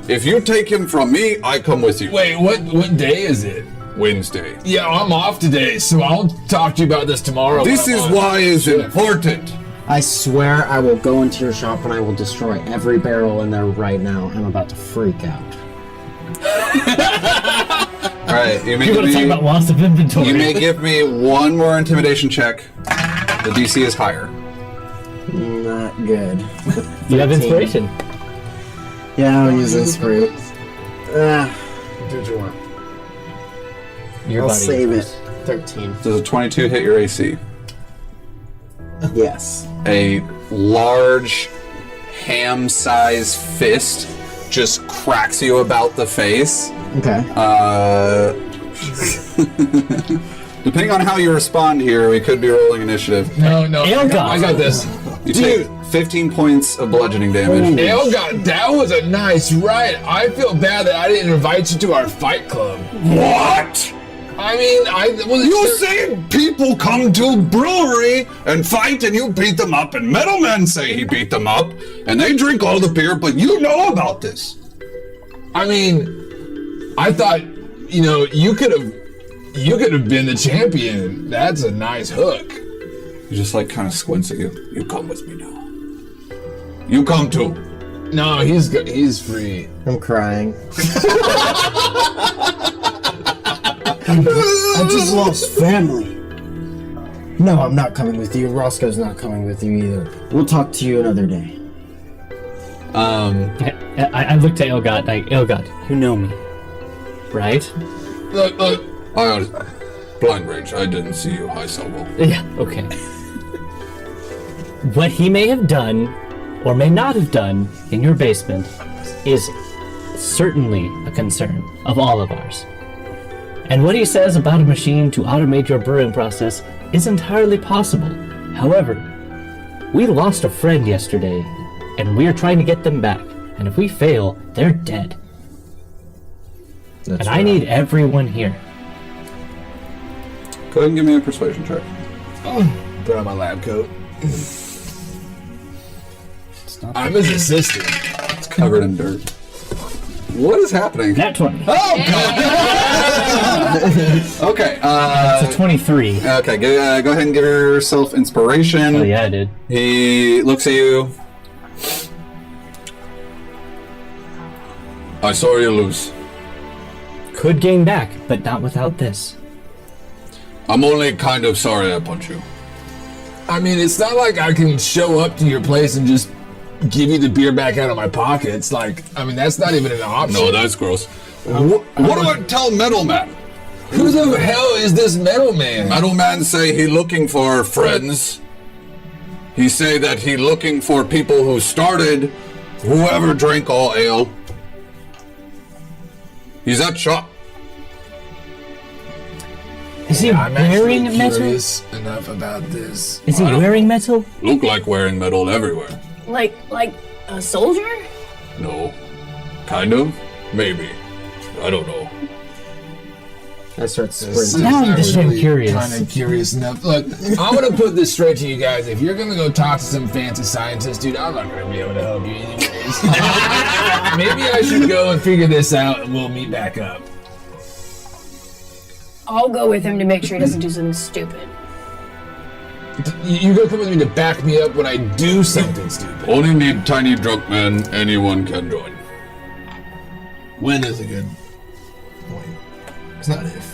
Speaker 1: If you take him from me, I come with you."
Speaker 4: Wait, what day is it?
Speaker 1: Wednesday.
Speaker 4: Yeah, I'm off today, so I'll talk to you about this tomorrow.
Speaker 1: This
Speaker 4: when
Speaker 1: is
Speaker 4: I'm on.
Speaker 1: why it's important.
Speaker 5: I swear I will go into your shop and I will destroy every barrel in there right now. I'm about to freak out.
Speaker 1: All right, you may
Speaker 6: You want to talk about loss of inventory?
Speaker 1: You may give me one more intimidation check. The DC is higher.
Speaker 5: Not good.
Speaker 6: You have inspiration.
Speaker 5: Yeah, I'll use inspiration.
Speaker 4: Do what you want.
Speaker 6: Your
Speaker 5: I'll
Speaker 6: body
Speaker 5: save it.
Speaker 6: first.
Speaker 5: 13.
Speaker 1: Does a 22 hit your AC?
Speaker 5: Yes.
Speaker 1: A large ham-sized fist just cracks you about the face.
Speaker 5: Okay.
Speaker 1: Depending on how you respond here, we could be rolling initiative.
Speaker 4: No,
Speaker 6: Elgon.
Speaker 4: I got this.
Speaker 1: You take 15 points of bludgeoning damage.
Speaker 4: Elgon, that was a nice ride. I feel bad that I didn't invite you to our fight club.
Speaker 1: What?
Speaker 4: I mean, I wasn't
Speaker 1: You
Speaker 4: sure.
Speaker 1: say people come to brewery and fight and you beat them up, and Metal Man say he beat them up, and they drink all the beer, but you know about this.
Speaker 4: I mean, I thought, you could have been the champion. That's a nice hook.
Speaker 1: He just kind of squints at you. You come with me now. You come too.
Speaker 4: No, he's free.
Speaker 5: I'm crying. I just lost family. No, I'm not coming with you. Roscoe's not coming with you either. We'll talk to you another day.
Speaker 6: I looked at Elgot, Elgot, you know me, right?
Speaker 4: Look.
Speaker 1: I blind rage. I didn't see you. Hi, Selvo.
Speaker 6: Yeah, okay. What he may have done, or may not have done, in your basement is certainly a concern of all of ours. And what he says about a machine to automate your brewing process is entirely possible. However, we lost a friend yesterday, and we're trying to get them back. And if we fail, they're dead.
Speaker 5: That's
Speaker 6: I need everyone here.
Speaker 1: Go ahead and give me a persuasion check.
Speaker 4: Put on my lab coat. I'm his assistant.
Speaker 1: It's covered in dirt. What is happening?
Speaker 6: Nat 20.
Speaker 1: Oh, God! Okay,
Speaker 6: It's a 23.
Speaker 1: okay, go ahead and give yourself inspiration.
Speaker 6: Oh, yeah, I did.
Speaker 1: He looks at you. I saw you lose.
Speaker 6: Could gain back, but not without this.
Speaker 1: I'm only kind of sorry I punched you.
Speaker 4: I mean, it's not like I can show up to your place and just give you the beer back out of my pocket. It's that's not even an option.
Speaker 1: No, that's gross. What do I tell Metal Man?
Speaker 4: Who the hell is this Metal Man?
Speaker 1: Metal Man say he looking for friends. He say that he looking for people who started whoever drank all ale. He's at shop.
Speaker 6: Is he
Speaker 4: I'm
Speaker 6: wearing
Speaker 4: actually
Speaker 6: metal?
Speaker 4: curious enough about this.
Speaker 6: Is he wearing metal?
Speaker 1: Look like wearing metal everywhere.
Speaker 3: Like a soldier?
Speaker 1: No. Kind of? Maybe. I don't know.
Speaker 5: I start
Speaker 4: This
Speaker 5: sprinting.
Speaker 4: is
Speaker 6: Now I'm just
Speaker 4: actually
Speaker 6: curious.
Speaker 4: Kind of curious enough. Look, I'm gonna put this straight to you guys. If you're gonna go talk to some fancy scientist, dude, I'm not gonna be able to help you anyways. Maybe I should go and figure this out, and we'll meet back up.
Speaker 3: I'll go with him to make sure he doesn't do something stupid.
Speaker 4: You're gonna come with me to back me up when I do something stupid.
Speaker 1: Only need tiny drunk man. Anyone can join.
Speaker 7: When is a good point? It's not if.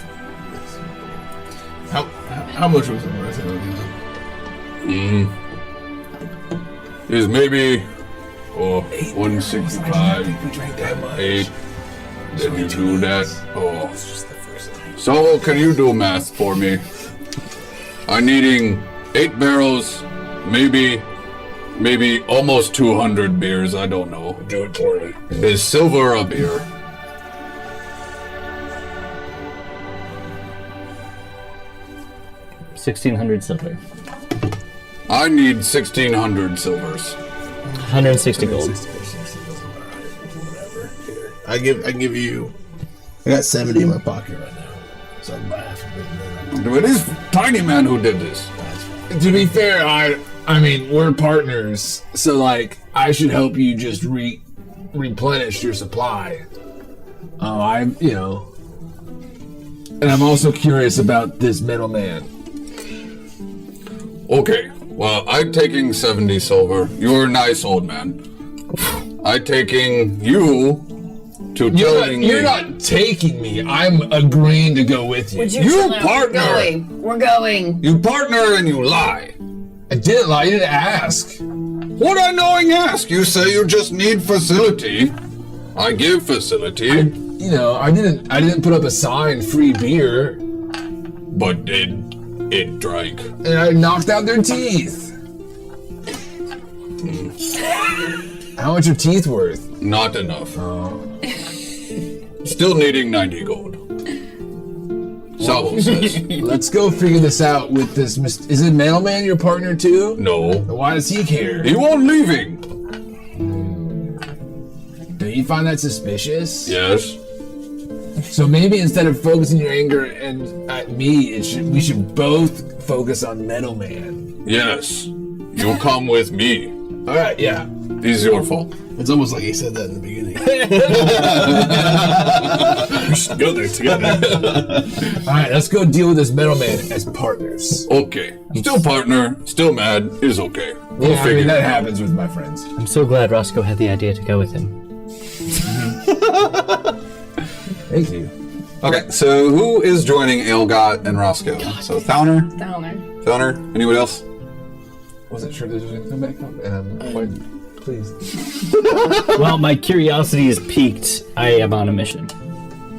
Speaker 7: How much was it worth?
Speaker 1: Is maybe 165.
Speaker 4: We drank that much.
Speaker 1: 8. Did you do that? Oh. So can you do math for me? I'm needing 8 barrels, maybe almost 200 beers. I don't know.
Speaker 4: Do it for me.
Speaker 1: Is silver a beer?
Speaker 6: $1,600 silver.
Speaker 1: I need 1,600 silvers.
Speaker 6: 160 gold.
Speaker 7: Whatever. Here. I give you. I got 70 in my pocket right now, so I'll buy half of it. And then
Speaker 1: It is Tiny Man who did this.
Speaker 4: To be fair, I mean, we're partners, so like, I should help you just replenish your supply. And I'm also curious about this middleman.
Speaker 1: Okay, well, I'm taking 70 silver. You're a nice old man. I'm taking you to telling
Speaker 4: You're
Speaker 1: me.
Speaker 4: not taking me. I'm agreeing to go with you.
Speaker 3: Would you
Speaker 1: You
Speaker 3: chill out?
Speaker 1: partner.
Speaker 3: We're going.
Speaker 1: You partner and you lie.
Speaker 4: I didn't lie. You didn't ask.
Speaker 1: What I knowing ask? You say you just need facility. I give facility,
Speaker 4: I didn't put up a sign, free beer,
Speaker 1: but it drank.
Speaker 4: and I knocked out their teeth. How much are teeth worth?
Speaker 1: Not enough. Still needing 90 gold. Sabo says.
Speaker 4: Let's go figure this out with this. Is it Mailman your partner too?
Speaker 1: No.
Speaker 4: Why does he care?
Speaker 1: He won't leaving.
Speaker 4: Do you find that suspicious?
Speaker 1: Yes.
Speaker 4: So maybe instead of focusing your anger at me, we should both focus on Metal Man.
Speaker 1: Yes. You come with me.
Speaker 4: All right, yeah.
Speaker 1: It's your fault.
Speaker 7: it's almost like he said that in the beginning.
Speaker 2: We should go there together.
Speaker 4: All right, let's go deal with this Metal Man as partners.
Speaker 1: Okay. Still partner, still mad, is okay. We'll
Speaker 4: Yeah, I
Speaker 1: figure
Speaker 4: mean, that
Speaker 1: it out.
Speaker 4: happens with my friends.
Speaker 6: I'm so glad Roscoe had the idea to go with him.
Speaker 4: Thank you.
Speaker 1: Okay, so who is joining Aelgot and Roscoe? So Thowner? Thowner? Anyone else?
Speaker 4: Wasn't sure this was going to come back up, and I'm quite pleased.
Speaker 6: Well, my curiosity is piqued. I am on a mission.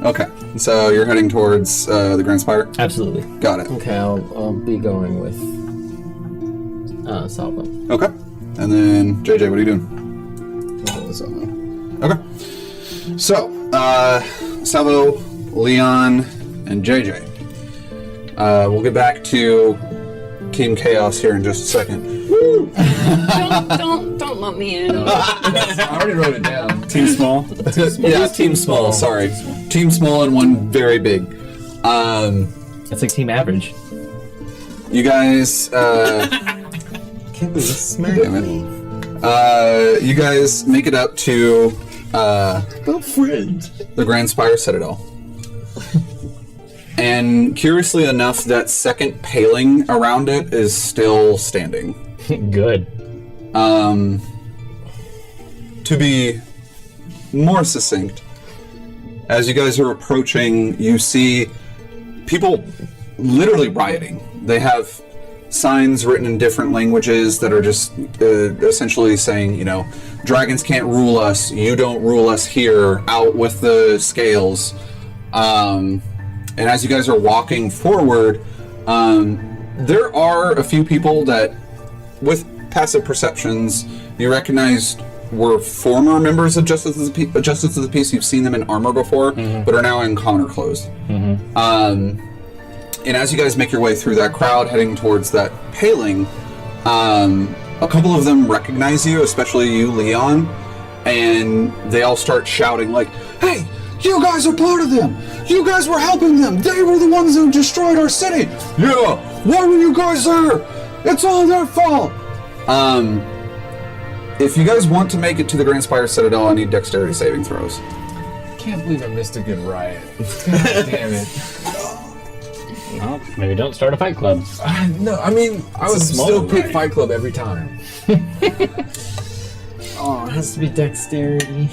Speaker 1: Okay, so you're heading towards the Grand Spire?
Speaker 6: Absolutely.
Speaker 1: Got it.
Speaker 5: Okay, I'll be going with Salvo.
Speaker 1: Okay. And then, JJ, what are you doing? Okay. So, Salvo, Leon, and JJ. We'll get back to Team Chaos here in just a second.
Speaker 3: Don't lump me in.
Speaker 4: I already wrote it down.
Speaker 2: Team small.
Speaker 1: Yeah, Team Small, sorry. Team Small and one very big.
Speaker 6: That's like team average.
Speaker 1: You guys,
Speaker 5: Can't believe you smacked
Speaker 1: Damn it.
Speaker 5: me.
Speaker 1: you guys make it up to the Grand Spire Citadel. And curiously enough, that second paling around it is still standing.
Speaker 6: Good.
Speaker 1: To be more succinct, as you guys are approaching, you see people literally rioting. They have signs written in different languages that are just essentially saying, you know, dragons can't rule us, you don't rule us here, out with the scales. And as you guys are walking forward, there are a few people that, with passive perceptions, you recognize were former members of Justice of the Peace. You've seen them in armor before, but are now in common clothes. And as you guys make your way through that crowd, heading towards that paling, a couple of them recognize you, especially you, Leon, and they all start shouting like, "Hey, you guys are part of them! You guys were helping them! They were the ones who destroyed our city! Yeah! Why were you guys there? It's all their fault!" If you guys want to make it to the Grand Spire Citadel, I need dexterity saving throws.
Speaker 4: Can't believe I missed a good riot. God damn it.
Speaker 6: Well, maybe don't start a fight club.
Speaker 4: No, I mean, I would
Speaker 6: small
Speaker 4: still pick
Speaker 6: riot.
Speaker 4: Fight Club every time.
Speaker 5: Oh, it has to be dexterity.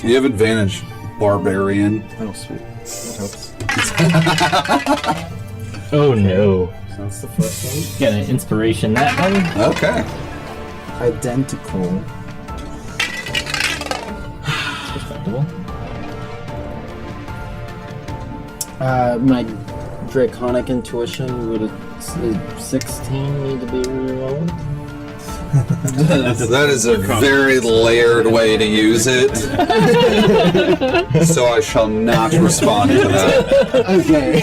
Speaker 1: You have advantage, Barbarian.
Speaker 7: Oh, sweet. That helps.
Speaker 6: Oh no.
Speaker 7: So that's the first one.
Speaker 6: Got an inspiration that one.
Speaker 1: Okay.
Speaker 5: Identical.
Speaker 6: Respectable.
Speaker 5: My draconic intuition would a 16 need to be rerolled?
Speaker 1: That is a very layered way to use it. So I shall not respond to that.
Speaker 5: Okay.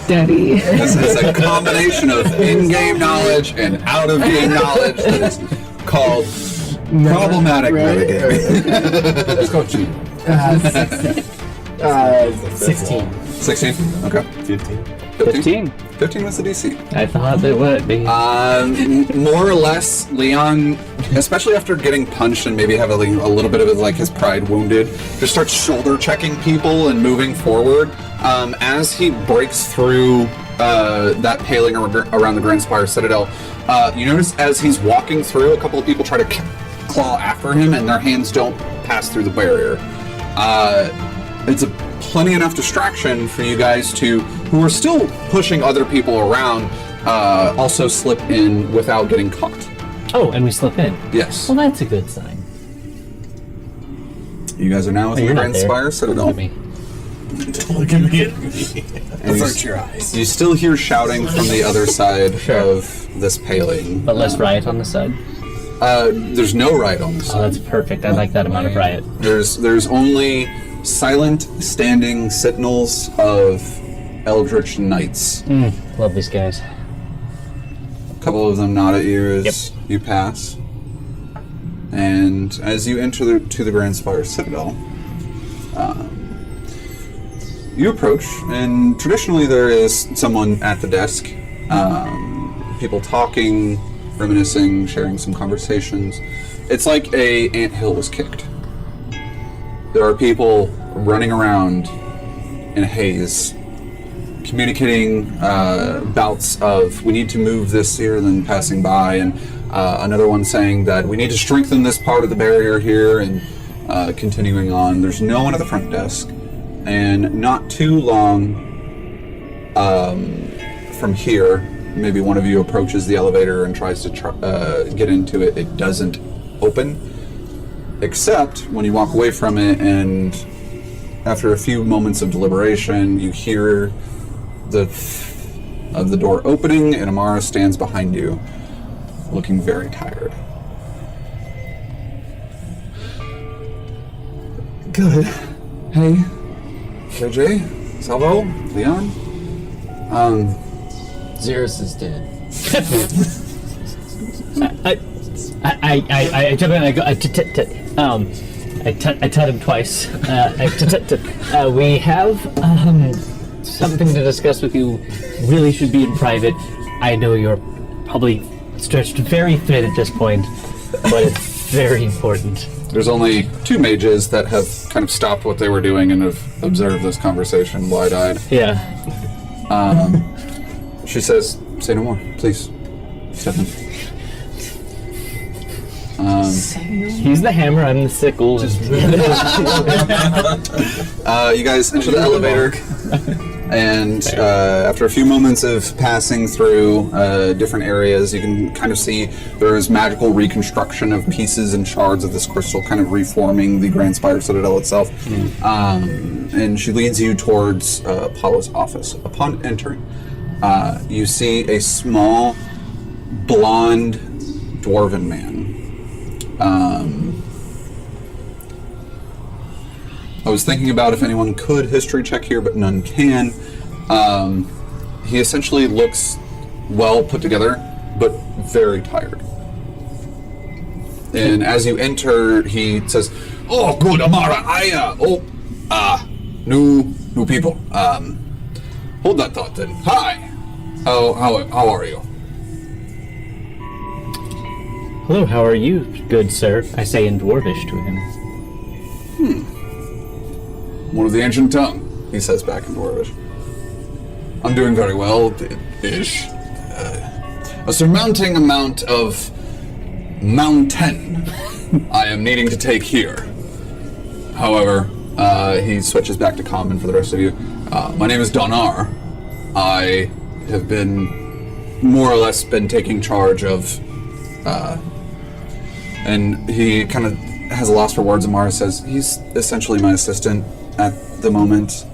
Speaker 3: Daddy.
Speaker 1: This is a combination of in-game knowledge and out-of-game knowledge that is called problematic metagaming.
Speaker 4: Let's go cheat.
Speaker 5: 16.
Speaker 1: 16? Okay.
Speaker 7: 15.
Speaker 6: 15.
Speaker 1: 15 was the DC.
Speaker 6: I thought it would be.
Speaker 1: More or less, Leon, especially after getting punched and maybe having a little bit of like his pride wounded, just starts shoulder checking people and moving forward. As he breaks through that paling around the Grand Spire Citadel, you notice as he's walking through, a couple of people try to claw after him, and their hands don't pass through the barrier. It's a plenty enough distraction for you guys who are still pushing other people around, also slip in without getting caught.
Speaker 6: Oh, and we slip in.
Speaker 1: Yes.
Speaker 6: Well, that's a good sign.
Speaker 1: You guys are now within the
Speaker 6: You're not
Speaker 1: Grand
Speaker 6: there.
Speaker 1: Spire
Speaker 6: Look
Speaker 1: Citadel.
Speaker 6: at me.
Speaker 7: Don't look at me.
Speaker 1: And
Speaker 7: Avert your eyes.
Speaker 1: you still hear shouting from the other side of this paling.
Speaker 6: But less riot on the side.
Speaker 1: There's no riot on this
Speaker 6: Oh,
Speaker 1: side.
Speaker 6: that's perfect. I like that amount of riot.
Speaker 1: There's only silent, standing sentinels of eldritch knights.
Speaker 6: Love these guys.
Speaker 1: A couple of them nod at you as you pass. And as you enter to the Grand Spire Citadel, you approach, and traditionally there is someone at the desk, people talking, reminiscing, sharing some conversations. It's like a anthill was kicked. There are people running around in a haze, communicating bouts of, we need to move this here, then passing by, and another one saying that we need to strengthen this part of the barrier here, and continuing on. There's no one at the front desk, and not too long from here, maybe one of you approaches the elevator and tries to get into it. It doesn't open, except when you walk away from it, and after a few moments of deliberation, you hear the of the door opening, and Amara stands behind you, looking very tired. Good. Hey, JJ, Salvo, Leon.
Speaker 5: Xeris is dead.
Speaker 6: I jump in and I go. I tell him twice. We have something to discuss with you. Really should be in private. I know you're probably stretched very thin at this point, but it's very important.
Speaker 1: There's only two mages that have kind of stopped what they were doing and have observed this conversation wide-eyed.
Speaker 6: Yeah.
Speaker 1: She says, "Say no more, please. Step in."
Speaker 6: He's the hammer, I'm the sickle.
Speaker 1: You guys enter the elevator, and after a few moments of passing through different areas, you can kind of see there is magical reconstruction of pieces and shards of this crystal kind of reforming the Grand Spire Citadel itself. And she leads you towards Paula's office. Upon entering, you see a small blonde dwarven man. I was thinking about if anyone could history check here, but none can. He essentially looks well put together, but very tired. And as you enter, he says, "Oh, good, Amara. New people. Hold that thought then. Hi. How are you?"
Speaker 6: Hello, how are you, good sir? I say in Dwarvish to him.
Speaker 1: One of the ancient tongue, he says back in Dwarvish. "I'm doing very well, ish. A surmounting amount of mountain I am needing to take here. However," he switches back to common for the rest of you. "My name is Donar. I have more or less been taking charge of," and he kind of has a loss for words. Amara says, "He's essentially my assistant at the moment.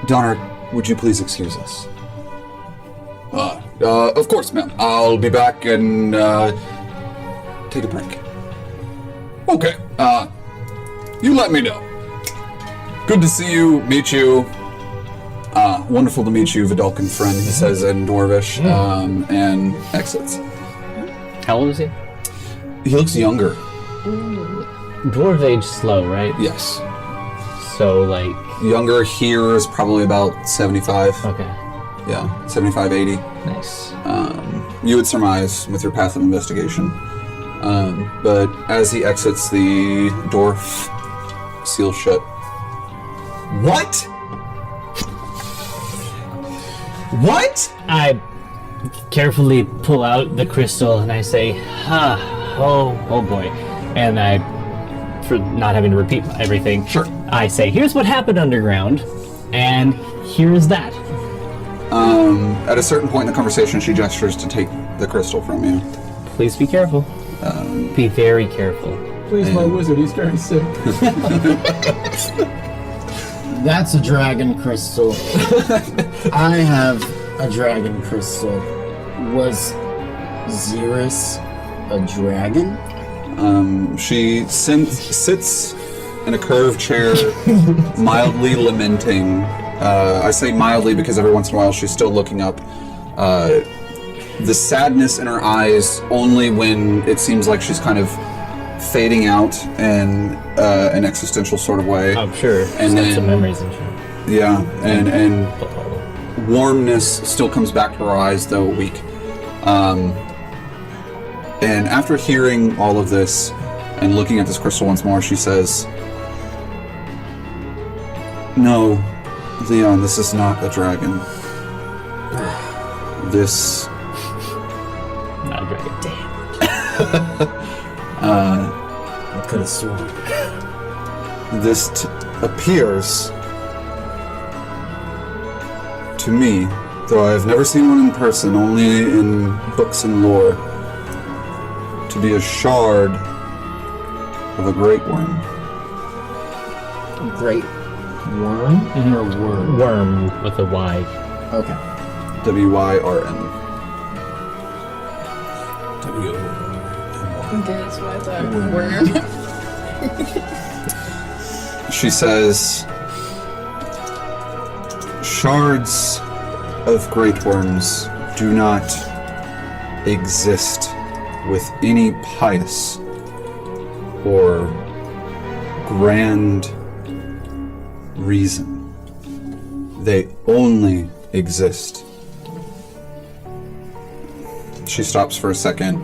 Speaker 1: Donar, would you please excuse us?" Of course, ma'am. I'll be back and take a break." "Okay. You let me know. Good to see you, meet you. Wonderful to meet you, Vidalcan friend," he says in Dwarvish, and exits.
Speaker 6: How old is he?
Speaker 1: He looks younger.
Speaker 6: Dwarf age slow, right?
Speaker 1: Yes.
Speaker 6: So, like...
Speaker 1: Younger here is probably about 75.
Speaker 6: Okay.
Speaker 1: Yeah, 75, 80.
Speaker 6: Nice.
Speaker 1: You would surmise with your path of investigation. But as he exits, the door seals shut. "What? What?"
Speaker 6: I carefully pull out the crystal and I say, oh boy. And I, for not having to repeat everything,
Speaker 1: Sure.
Speaker 6: I say, here's what happened underground, and here's that.
Speaker 1: At a certain point in the conversation, she gestures to take the crystal from you.
Speaker 6: Please be careful. Be very careful.
Speaker 2: Please, my wizard, he's very sick.
Speaker 5: That's a dragon crystal. I have a dragon crystal. Was Xeris a dragon?
Speaker 1: She sits in a curved chair, mildly lamenting. I say mildly because every once in a while she's still looking up. The sadness in her eyes only when it seems like she's kind of fading out in an existential sort of way.
Speaker 6: I'm sure.
Speaker 1: And then
Speaker 6: some memories and shit.
Speaker 1: Yeah, and warmness still comes back to her eyes, though weak. And after hearing all of this and looking at this crystal once more, she says, "No, Leon, this is not a dragon. This..."
Speaker 6: Not a dragon. Damn.
Speaker 5: I could have sworn.
Speaker 1: "This appears to me, though I have never seen one in person, only in books and lore, to be a shard of a great worm."
Speaker 5: Great worm or worm?
Speaker 6: Worm with a Y.
Speaker 5: Okay.
Speaker 1: WYRM.
Speaker 3: Okay, that's what I thought. Worm.
Speaker 1: She says, "Shards of great worms do not exist with any pious or grand reason. They only exist." She stops for a second.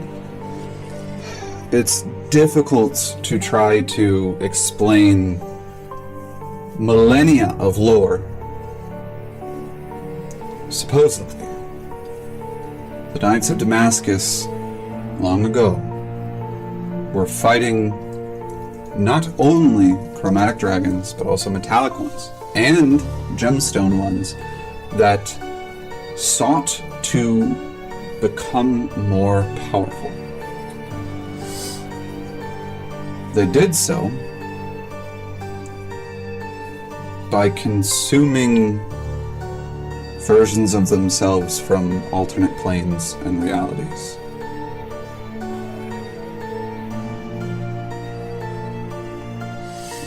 Speaker 1: "It's difficult to try to explain millennia of lore. Supposedly, the Knights of Damascus, long ago, were fighting not only chromatic dragons, but also metallic ones, and gemstone ones, that sought to become more powerful. They did so by consuming versions of themselves from alternate planes and realities.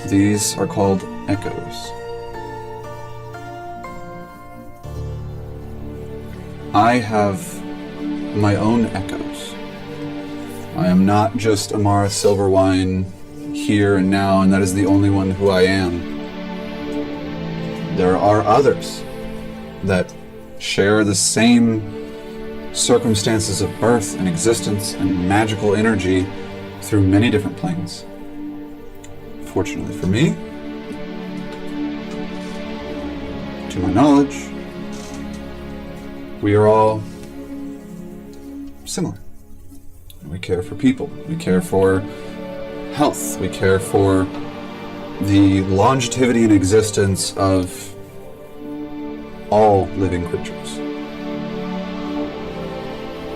Speaker 1: These are called echoes. I have my own echoes. I am not just Amara Silverwine here and now, and that is the only one who I am. There are others that share the same circumstances of birth and existence and magical energy through many different planes. Fortunately for me, to my knowledge, we are all similar. We care for people. We care for health. We care for the longevity and existence of all living creatures.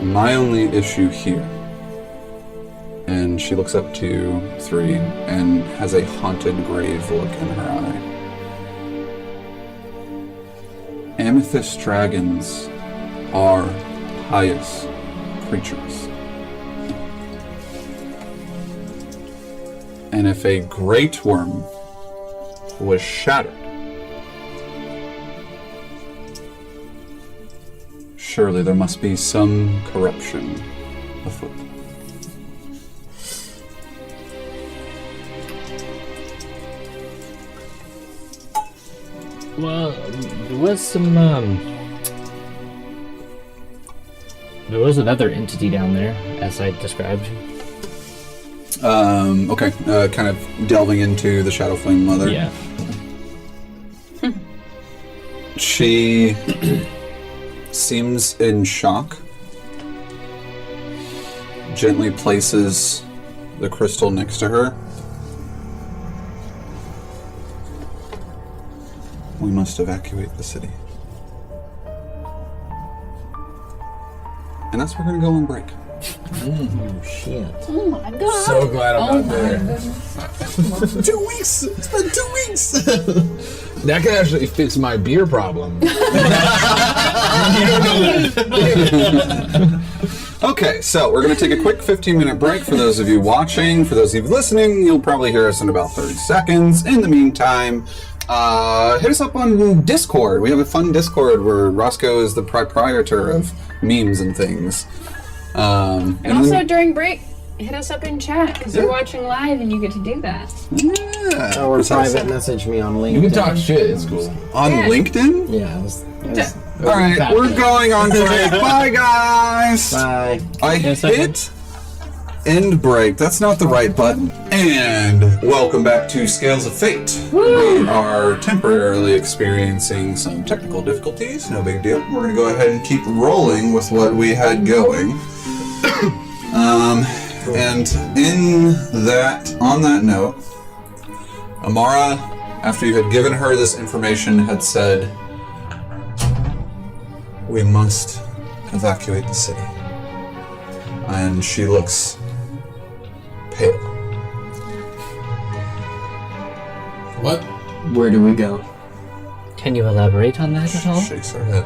Speaker 1: My only issue here, and she looks up to 3 and has a haunted, grave look in her eye. Amethyst dragons are pious creatures. And if a great worm was shattered, surely there must be some corruption afoot.
Speaker 6: Well, there was some, there was another entity down there, as I described.
Speaker 1: Okay, kind of delving into the Shadow Flame Mother.
Speaker 6: Yeah.
Speaker 1: She seems in shock. Gently places the crystal next to her. We must evacuate the city. And that's where we're gonna go on break.
Speaker 5: Oh, shit.
Speaker 3: Oh my god.
Speaker 7: So glad I'm not there.
Speaker 4: 2 weeks! It's been 2 weeks! That could actually fix my beer problem.
Speaker 1: Okay, so we're going to take a quick 15-minute break for those of you watching. For those of you listening, you'll probably hear us in about 30 seconds. In the meantime, hit us up on Discord. We have a fun Discord where Roscoe is the proprietor of memes and things.
Speaker 3: And also during break, hit us up in chat because you're watching live and you get to do that.
Speaker 1: Yeah.
Speaker 5: Or private message me on LinkedIn.
Speaker 4: You can talk shit, it's cool.
Speaker 1: On
Speaker 3: Yeah.
Speaker 1: LinkedIn?
Speaker 5: Yeah, it was
Speaker 1: All right, we're going on break. Bye, guys.
Speaker 5: Bye.
Speaker 1: I hit end break. That's not the right button. And welcome back to Scales of Fate. We are temporarily experiencing some technical difficulties. No big deal. We're going to go ahead and keep rolling with what we had going. And on that note, Amara, after you had given her this information, had said, "We must evacuate the city." And she looks pale.
Speaker 7: What?
Speaker 5: Where do we go?
Speaker 6: Can you elaborate on that at all?
Speaker 1: Shakes her head.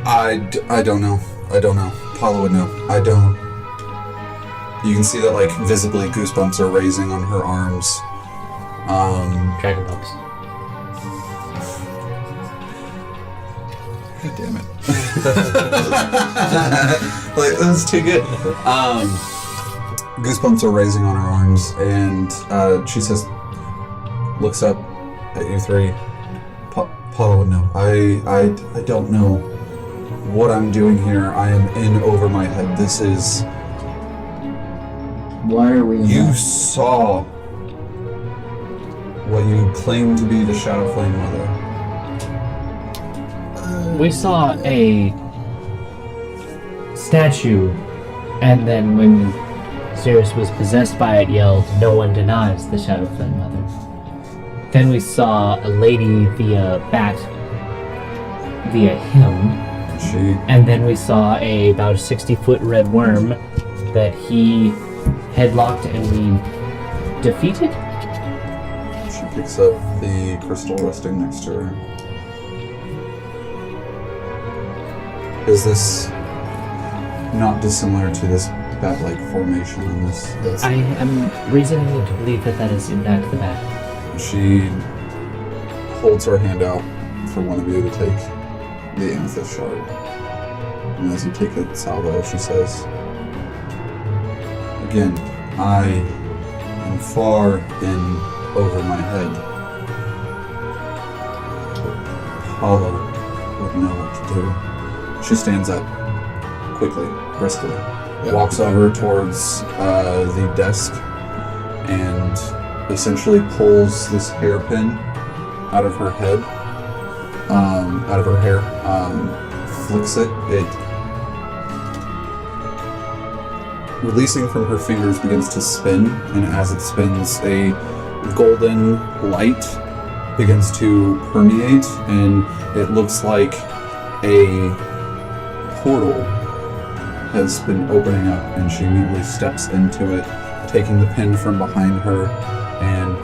Speaker 1: I don't know. I don't know. Paula would know. I don't. You can see that, like, visibly goosebumps are raising on her arms.
Speaker 6: Dragon bumps.
Speaker 1: God damn it. Like, that's too good. Goosebumps are raising on her arms, and she says, looks up at you 3. Paula would know. I don't know what I'm doing here. I am in over my head. This is...
Speaker 5: Why are we
Speaker 1: You saw what you claim to be the Shadow Flame Mother.
Speaker 6: We saw a statue, and then when Sirius was possessed by it, yelled, "No one denies the Shadow Flame Mother." Then we saw a lady via him, and then we saw about a 60-foot red worm that he headlocked and we defeated.
Speaker 1: She picks up the crystal resting next to her. Is this not dissimilar to this bat-like formation on this?
Speaker 6: I am reasoning to believe that is in fact the bat.
Speaker 1: She holds her hand out for one of you to take the amethyst shard. And as you take it, salvo, she says, "Again, I am far in over my head. Apollo would know what to do." She stands up quickly, briskly, walks over towards the desk and essentially pulls this hairpin out of her head, out of her hair, flicks it. It, releasing from her fingers, begins to spin, and as it spins, a golden light begins to permeate, and it looks like a portal has been opening up, and she immediately steps into it, taking the pin from behind her, and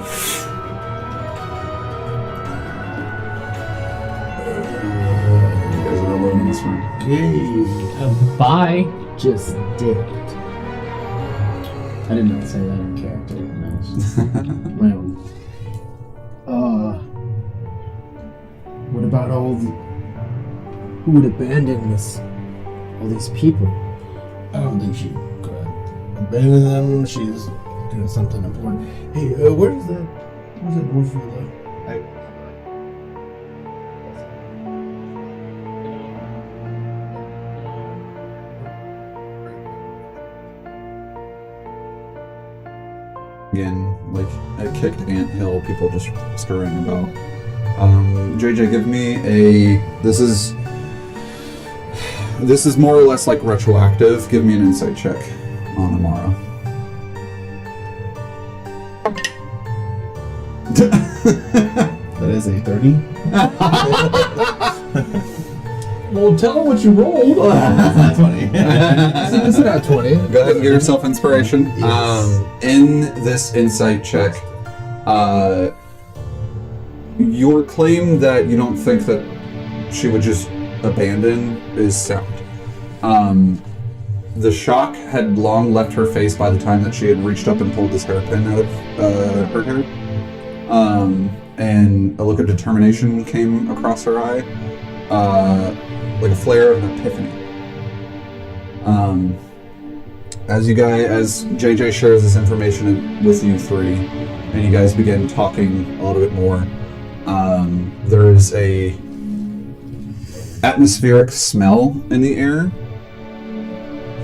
Speaker 1: you guys are alone in this room.
Speaker 6: Bye.
Speaker 5: Just dipped. I did not say that in character. Nice. My own. What about who would abandon all these people?
Speaker 7: I don't think she could abandon them. She's doing something important. Hey, where's that door for the...
Speaker 1: Again, like a kicked anthill, people just scurrying about. JJ, give me a... This is more or less like retroactive. Give me an insight check on Amara.
Speaker 7: That is a 30.
Speaker 4: Well, tell them what you rolled.
Speaker 7: That's not 20.
Speaker 4: It's not 20.
Speaker 1: Go ahead and give yourself inspiration.
Speaker 7: Yes.
Speaker 1: In this insight check, your claim that you don't think that she would just abandon is sound. The shock had long left her face by the time that she had reached up and pulled this hairpin out of her hair. And a look of determination came across her eye, like a flare of an epiphany. As JJ shares this information with you three, and you guys begin talking a little bit more, there is a atmospheric smell in the air,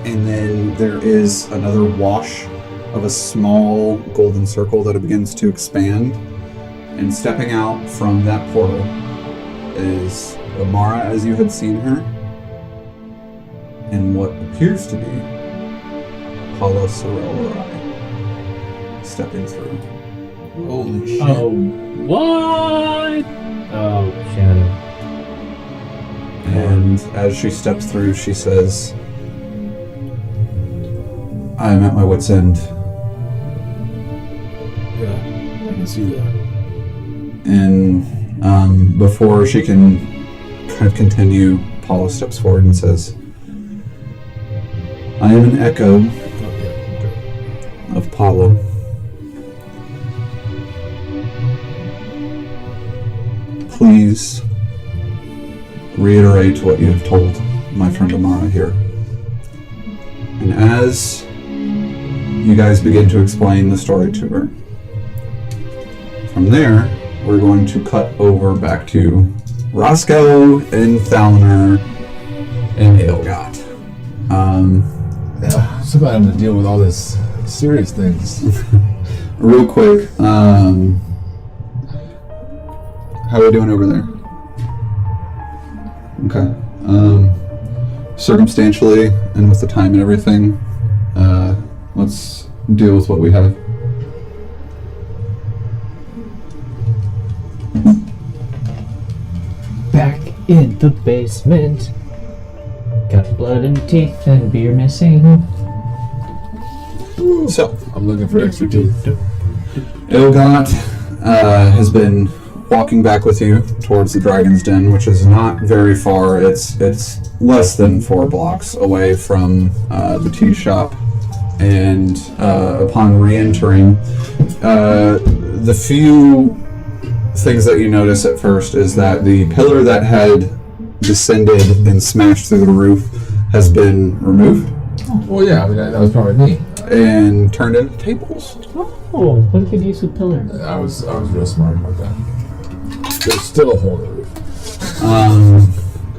Speaker 1: and then there is another wash of a small golden circle that begins to expand, and stepping out from that portal is Amara as you had seen her, and what appears to be Paula Sorelli stepping through.
Speaker 7: Holy shit.
Speaker 6: Oh, what? Oh, Shadow.
Speaker 1: And as she steps through, she says, "I am at my wit's end."
Speaker 7: Yeah, I can see that.
Speaker 1: And before she can kind of continue, Paula steps forward and says, "I am an echo of Paula. Please reiterate what you have told my friend Amara here." And as you guys begin to explain the story to her, from there, we're going to cut over back to Roscoe and Thalner and Aelgot.
Speaker 4: Somebody having to deal with all this serious things.
Speaker 1: Real quick, how are we doing over there? Okay. Circumstantially, and with the time and everything, let's deal with what we have.
Speaker 6: Back in the basement. Got blood and teeth and beer missing.
Speaker 1: So,
Speaker 4: I'm looking for extra teeth.
Speaker 1: Aelgot has been walking back with you towards the Dragon's Den, which is not very far. It's less than 4 blocks away from the tea shop. And upon re-entering, the few things that you notice at first is that the pillar that had descended and smashed through the roof has been removed.
Speaker 4: Well, yeah, I mean, that was probably me.
Speaker 1: And turned into tables.
Speaker 6: Oh, what a good use of pillar.
Speaker 4: I was real smart about that. There's still a hole in the roof.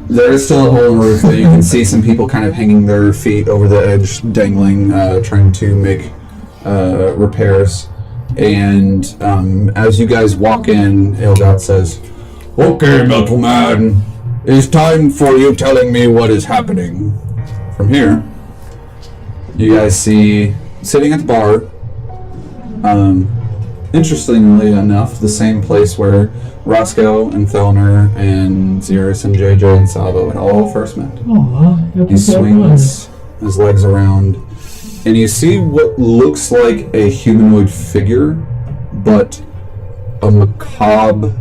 Speaker 1: There is still a hole in the roof that you can see some people kind of hanging their feet over the edge, dangling, trying to make repairs. And as you guys walk in, Ildot says, "Okay, Metal Man, it's time for you telling me what is happening." From here, you guys see, sitting at the bar, interestingly enough, the same place where Roscoe and Thelner and Xeris and JJ and Sabo had all first met. He swings his legs around, and you see what looks like a humanoid figure, but a macabre,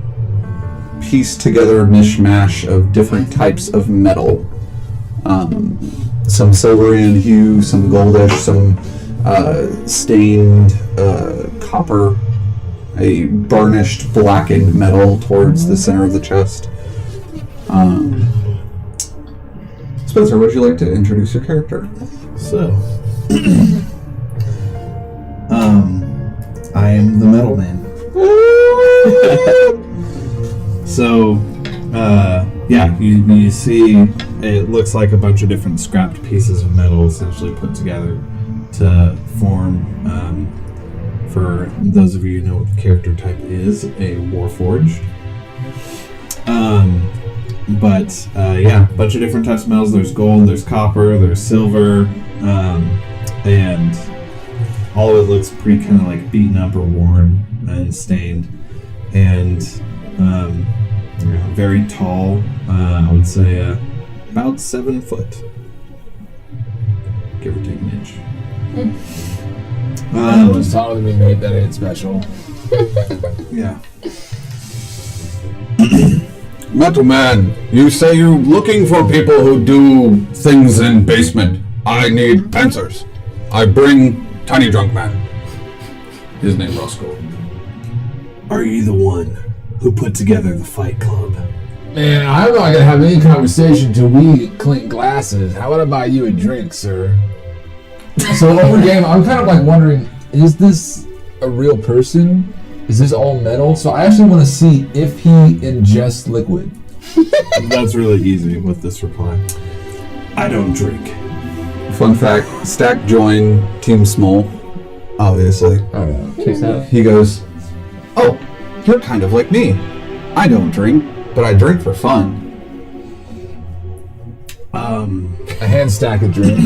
Speaker 1: pieced together mishmash of different types of metal. Some silvery in hue, some goldish, some stained copper, a burnished, blackened metal towards the center of the chest. Spencer, would you like to introduce your character?
Speaker 7: So, I am the Metal Man. So, yeah, you see, it looks like a bunch of different scrapped pieces of metal essentially put together to form, for those of you who know what the character type is, a Warforged. Yeah, a bunch of different types of metals. There's gold, there's copper, there's silver, and all of it looks pretty kind of like beaten up or worn and stained. And very tall, I would say about 7 foot, give or take an inch.
Speaker 4: It was taller than me, mate. That ain't special.
Speaker 7: Yeah.
Speaker 1: Metal Man, you say you're looking for people who do things in basement. I need answers. I bring Tiny Drunk Man. His name Roscoe.
Speaker 7: Are you the one who put together the Fight Club?
Speaker 4: Man, I'm not gonna have any conversation till we clink glasses. How about I buy you a drink, sir? So over game, I'm kind of like wondering, is this a real person? Is this all metal? So I actually want to see if he ingests liquid.
Speaker 7: That's really easy with this reply. I don't drink.
Speaker 1: Fun fact, Stack joined Team Small, obviously.
Speaker 4: Oh no.
Speaker 6: Checks out.
Speaker 1: He goes, "Oh, you're kind of like me. I don't drink, but I drink for fun."
Speaker 4: I hand Stack a drink.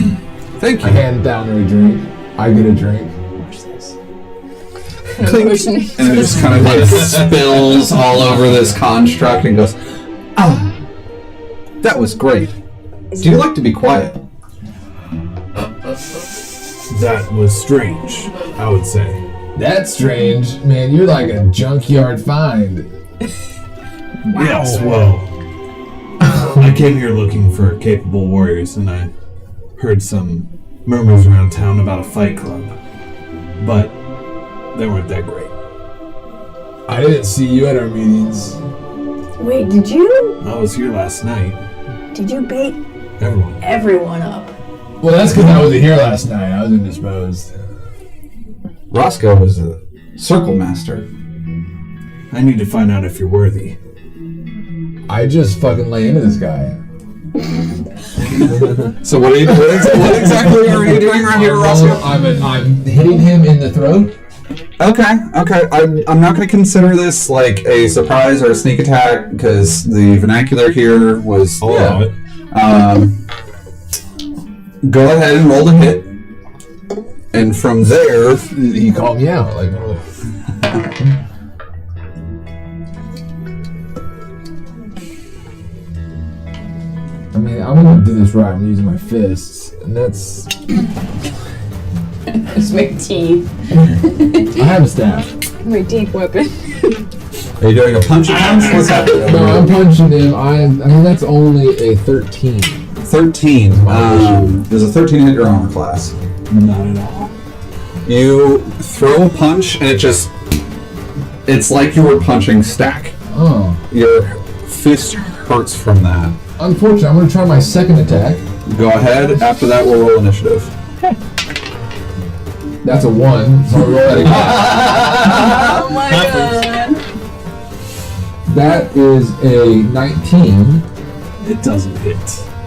Speaker 1: Thank you.
Speaker 4: I hand Downer a drink. I get a drink.
Speaker 1: Clink. And it just kind of like spills all over this construct and goes, "Ah, that was great. Do you like to be quiet?"
Speaker 7: That was strange, I would say.
Speaker 4: That's strange. Man, you're like a junkyard find.
Speaker 7: Yes, well, I came here looking for capable warriors, and I heard some murmurs around town about a fight club, but they weren't that great.
Speaker 4: I didn't see you at our meetings.
Speaker 3: Wait, did you
Speaker 7: I was here last night.
Speaker 3: bait
Speaker 7: Everyone.
Speaker 3: up?
Speaker 4: Well, that's because I wasn't here last night. I was indisposed.
Speaker 1: Roscoe was a circle master.
Speaker 7: I need to find out if you're worthy.
Speaker 4: I just fucking lay into this guy.
Speaker 1: So what exactly are you doing right here, Roscoe?
Speaker 4: I'm hitting him in the throat.
Speaker 1: Okay. I'm not going to consider this like a surprise or a sneak attack because the vernacular here was.
Speaker 7: I'll allow it.
Speaker 1: Go ahead and roll the hit, and from there,
Speaker 4: He called me out. Like, I mean, I'm gonna do this right. I'm using my fists, and that's.
Speaker 3: It's my teeth.
Speaker 4: I have a staff.
Speaker 3: My teeth weapon.
Speaker 1: Are you doing a punch attempt? What's happening?
Speaker 4: No, I'm punching him. I mean, that's only a 13.
Speaker 1: 13. There's a 13 hit your armor class.
Speaker 7: Not at all.
Speaker 1: You throw a punch, and it's like you were punching stack.
Speaker 4: Oh.
Speaker 1: Your fist hurts from that.
Speaker 4: Unfortunately, I'm going to try my second attack.
Speaker 1: Go ahead. After that, we'll roll initiative.
Speaker 4: That's a 1, so I'll roll that again.
Speaker 3: Oh my god.
Speaker 4: That is a 19.
Speaker 7: It doesn't hit.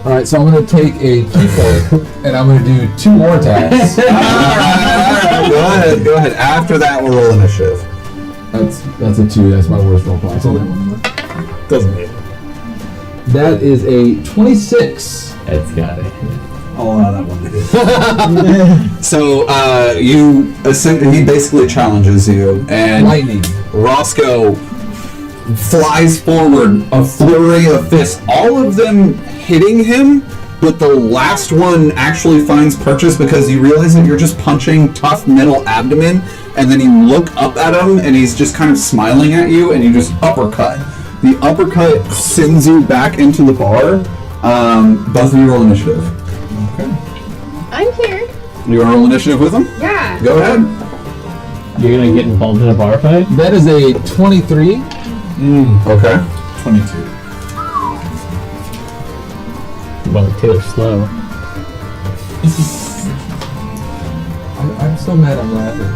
Speaker 4: Alright, so I'm going to take a key point, and I'm going to do 2 more attacks.
Speaker 1: Alright. Go ahead. After that, we'll roll initiative.
Speaker 4: That's a 2. That's my worst roll possible.
Speaker 7: Doesn't hit.
Speaker 4: That is a 26.
Speaker 6: It's got it.
Speaker 7: I'll allow that one to hit.
Speaker 1: So, he basically challenges you, and
Speaker 4: Lightning.
Speaker 1: Roscoe flies forward, a flurry of fists, all of them hitting him, but the last one actually finds purchase because you realize that you're just punching tough metal abdomen, and then you look up at him, and he's just kind of smiling at you, and you just uppercut. The uppercut sends you back into the bar. Both of you roll initiative.
Speaker 3: I'm here.
Speaker 1: You want to roll initiative with him?
Speaker 3: Yeah.
Speaker 1: Go ahead.
Speaker 6: You're gonna get involved in a bar fight?
Speaker 4: That is a 23.
Speaker 1: Okay.
Speaker 7: 22.
Speaker 6: Well, Taylor's slow.
Speaker 4: I'm so mad I'm laughing.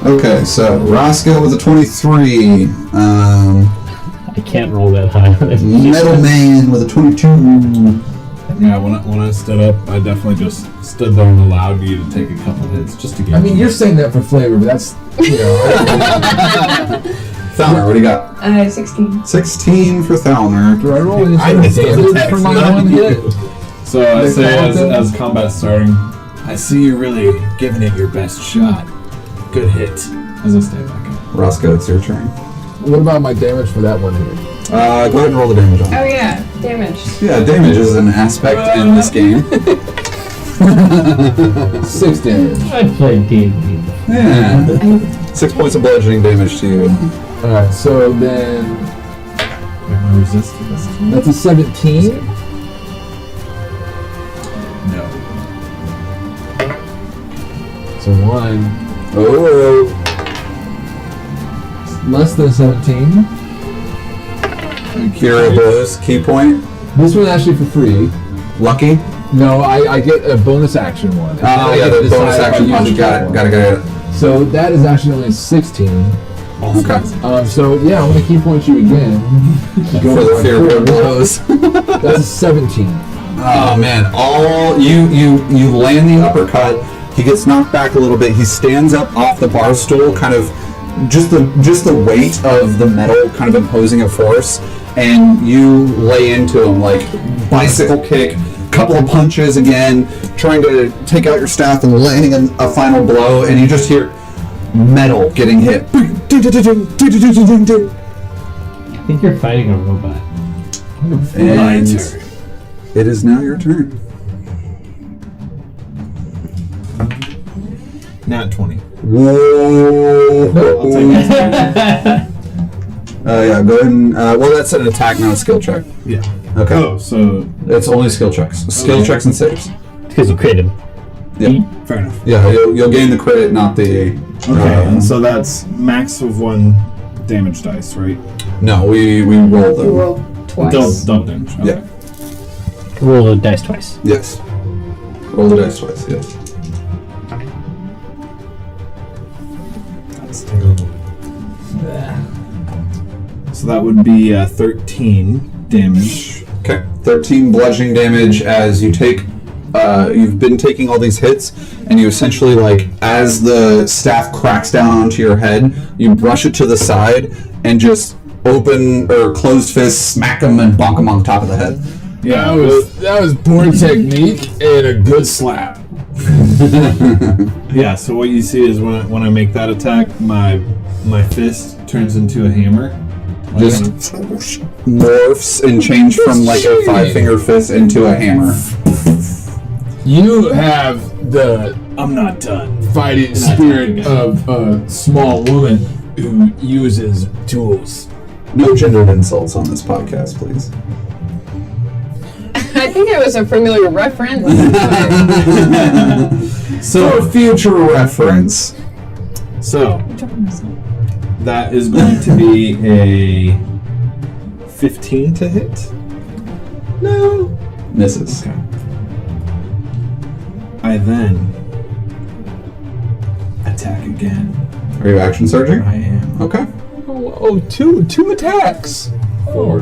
Speaker 1: Okay, so Roscoe with a 23.
Speaker 6: I can't roll that high on it.
Speaker 1: Metal Man with a 22.
Speaker 7: Yeah, when I stood up, I definitely just stood there and allowed you to take a couple hits just to get.
Speaker 4: I mean, you're saying that for flavor, but that's, you know.
Speaker 1: Thalner, what do you got?
Speaker 3: 16.
Speaker 1: 16 for Thalner.
Speaker 4: Do I roll any
Speaker 7: I
Speaker 4: sort of
Speaker 7: missed those
Speaker 4: damage for my
Speaker 7: attacks.
Speaker 4: one hit?
Speaker 7: So I
Speaker 4: They
Speaker 7: say
Speaker 4: call it that?
Speaker 7: as combat's starting, I see you really giving it your best shot. Good hit. As I stay back up.
Speaker 1: Roscoe, it's your turn.
Speaker 4: What about my damage for that one here?
Speaker 1: Go ahead and roll the damage on it.
Speaker 3: Oh yeah, damage.
Speaker 1: Yeah, damage is an aspect in this game.
Speaker 4: 6 damage.
Speaker 6: I played D&D.
Speaker 1: Yeah. 6 points of bludgeoning damage to you.
Speaker 4: Alright, so then
Speaker 7: Am I resisting this?
Speaker 4: that's a 17.
Speaker 7: No.
Speaker 4: So 1.
Speaker 1: Oh.
Speaker 4: Less than 17.
Speaker 1: Cure blows. Key point.
Speaker 4: This one's actually for free.
Speaker 1: Lucky.
Speaker 4: No, I get a bonus action one.
Speaker 1: Oh, yeah, the bonus action punch. Got it.
Speaker 4: So that is actually only 16.
Speaker 1: Okay.
Speaker 4: So yeah, I'm gonna key point you again.
Speaker 1: For the fear of blows.
Speaker 4: That's a 17.
Speaker 1: Oh man! You land the uppercut. He gets knocked back a little bit. He stands up off the bar stool, kind of just the weight of the metal kind of imposing a force, and you lay into him like bicycle kick, couple of punches again, trying to take out your staff and landing a final blow, and you just hear metal getting hit.
Speaker 6: I think you're fighting a robot.
Speaker 1: And it is now your turn.
Speaker 7: Nat 20.
Speaker 1: Whoa!
Speaker 7: I'll take it.
Speaker 1: Yeah, go ahead and well, that's an attack, not a skill check.
Speaker 7: Yeah.
Speaker 1: Okay.
Speaker 7: Oh, so
Speaker 1: It's only skill checks. Skill
Speaker 7: Okay.
Speaker 1: checks and saves.
Speaker 6: Because you crit him.
Speaker 1: Yeah.
Speaker 7: fair enough.
Speaker 1: Yeah, you'll gain the credit, not the.
Speaker 7: Okay, and so that's max of 1 damage dice, right?
Speaker 1: No, we roll them.
Speaker 3: You roll twice.
Speaker 7: Double damage. Okay.
Speaker 1: Yeah.
Speaker 6: Roll the dice twice.
Speaker 1: Yes. Roll the dice twice. Yes.
Speaker 7: That's terrible. So that would be 13 damage.
Speaker 1: Okay. 13 bludgeoning damage as you take. You've been taking all these hits, and you essentially, like, as the staff cracks down onto your head, you brush it to the side and just open or closed fist, smack them, and bonk them on the top of the head.
Speaker 7: Yeah,
Speaker 4: That was poor technique and a good slap.
Speaker 7: yeah. So what you see is when I make that attack, my fist turns into a hammer.
Speaker 1: Just morphs and change from like a 5-finger fist into a hammer.
Speaker 4: You have the
Speaker 7: I'm not done.
Speaker 4: fighting spirit of a small woman who uses tools.
Speaker 1: No gendered insults on this podcast, please.
Speaker 8: I think it was a familiar reference.
Speaker 1: So, for future reference.
Speaker 7: So, that is going to be a 15 to hit.
Speaker 1: No. Misses.
Speaker 7: Okay. I then attack again.
Speaker 1: Are you action surging?
Speaker 7: I am.
Speaker 1: Okay.
Speaker 4: Oh, two attacks.
Speaker 1: Four.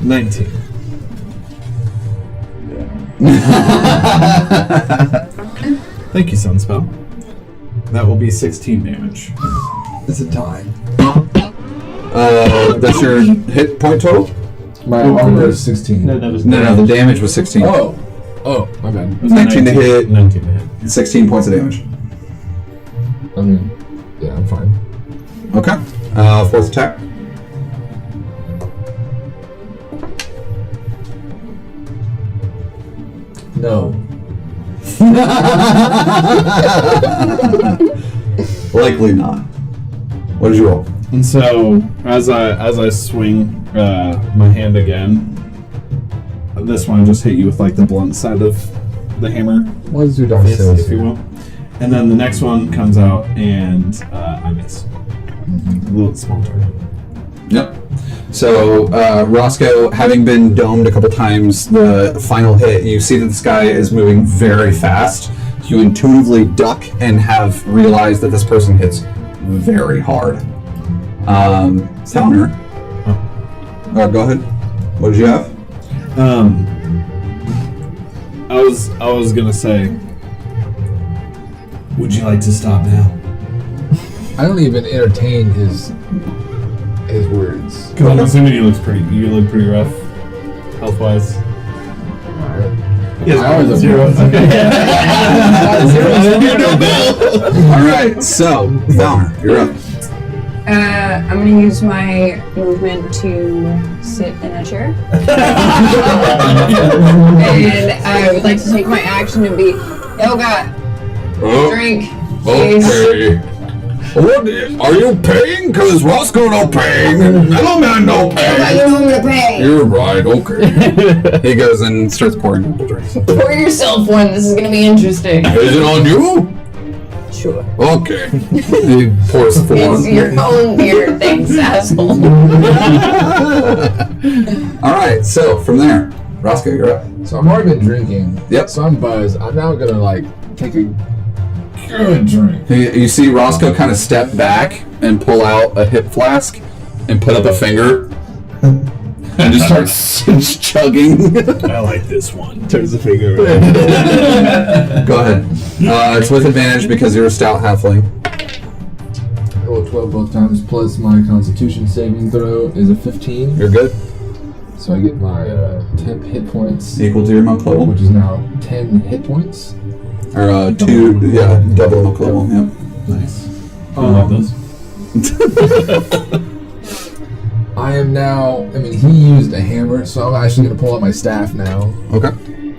Speaker 7: 19. Thank you, Sunspell. That will be 16 damage.
Speaker 4: It's a tie.
Speaker 1: That's your hit point total?
Speaker 4: My armor is 16.
Speaker 6: No, that was
Speaker 1: No, the damage was 16.
Speaker 4: Oh, my bad.
Speaker 7: It was
Speaker 1: 19 to hit.
Speaker 7: 19 to hit.
Speaker 1: 16 points of damage.
Speaker 4: I mean, yeah, I'm fine.
Speaker 1: Okay. Fourth attack.
Speaker 4: No.
Speaker 1: Likely not. What did you roll?
Speaker 7: And so, as I swing my hand again, this one just hit you with like the blunt side of the hammer,
Speaker 4: Let's do
Speaker 7: fist, if you will. And then the next one comes out and I miss. A little small target.
Speaker 1: Yep. So, Roscoe, having been domed a couple times, the final hit, you see that this guy is moving very fast. You intuitively duck and have realized that this person hits very hard. Towner. Go ahead. What did you have?
Speaker 7: I was gonna say, would you like to stop now?
Speaker 4: I don't even entertain his words.
Speaker 7: Because I'm assuming you look pretty rough, health wise.
Speaker 4: Yes, I always look
Speaker 7: zero.
Speaker 4: rough.
Speaker 7: Okay.
Speaker 1: All right. So, Towner, you're up.
Speaker 8: I'm going to use my movement to sit in a chair. And I would like to take my action and be, Yoga, drink, please.
Speaker 1: Okay. Are you paying? Because Roscoe no paying, and Middleman no
Speaker 8: Yoga,
Speaker 1: paying.
Speaker 8: you know I'm going to pay.
Speaker 1: You're right, okay. He goes and starts pouring people drinks.
Speaker 8: Pour yourself one. This is going to be interesting.
Speaker 1: Is it on you?
Speaker 8: Sure.
Speaker 1: Okay. He pours
Speaker 8: It's
Speaker 1: four.
Speaker 8: your own beer. Thanks, asshole.
Speaker 1: Alright, so from there, Roscoe, you're up.
Speaker 4: So I've already been drinking.
Speaker 1: Yep.
Speaker 4: So I'm buzzed. I'm now gonna take a good drink.
Speaker 1: You see Roscoe kind of step back and pull out a hip flask and put up a finger and just starts chugging.
Speaker 7: I like this one. Turns the finger
Speaker 1: Go ahead. It's with advantage because you're a stout halfling.
Speaker 4: I rolled 12 both times, plus my Constitution saving throw is a 15.
Speaker 1: You're good.
Speaker 4: So I get my temp hit points,
Speaker 1: Equal to your monk level.
Speaker 4: which is now 10 hit points.
Speaker 1: Or double monk level. Yep.
Speaker 7: Nice. I love those.
Speaker 4: I am now. I mean, he used a hammer, so I'm actually gonna pull out my staff now.
Speaker 1: Okay.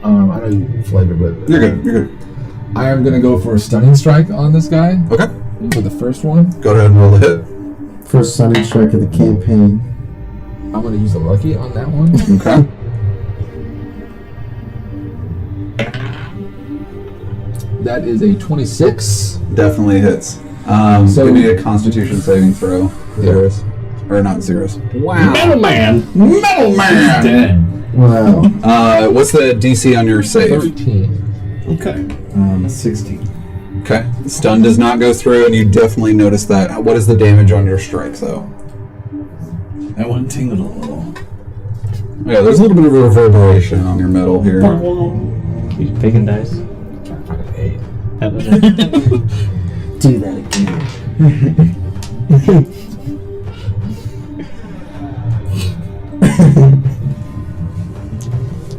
Speaker 4: I know you flavor, but
Speaker 1: You're good. You're good.
Speaker 4: I am gonna go for a stunning strike on this guy
Speaker 1: Okay.
Speaker 4: for the first one.
Speaker 1: Go ahead and roll the hit.
Speaker 5: First stunning strike of the campaign.
Speaker 4: I'm gonna use the lucky on that one.
Speaker 1: Okay.
Speaker 4: That is a 26.
Speaker 1: Definitely hits.
Speaker 4: So-
Speaker 1: give me a Constitution saving throw. Zeros. Or not zeros.
Speaker 6: Wow.
Speaker 7: Man.
Speaker 1: Metal Man!
Speaker 7: Dead.
Speaker 5: Wow.
Speaker 1: What's the DC on your save?
Speaker 4: 13.
Speaker 7: Okay. 16.
Speaker 1: Okay. Stun does not go through, and you definitely notice that. What is the damage on your strike, though?
Speaker 7: That one tingled a little.
Speaker 1: Yeah, there's a little bit of a reverberation on your metal here.
Speaker 6: You picking dice? That was it.
Speaker 5: Do that again.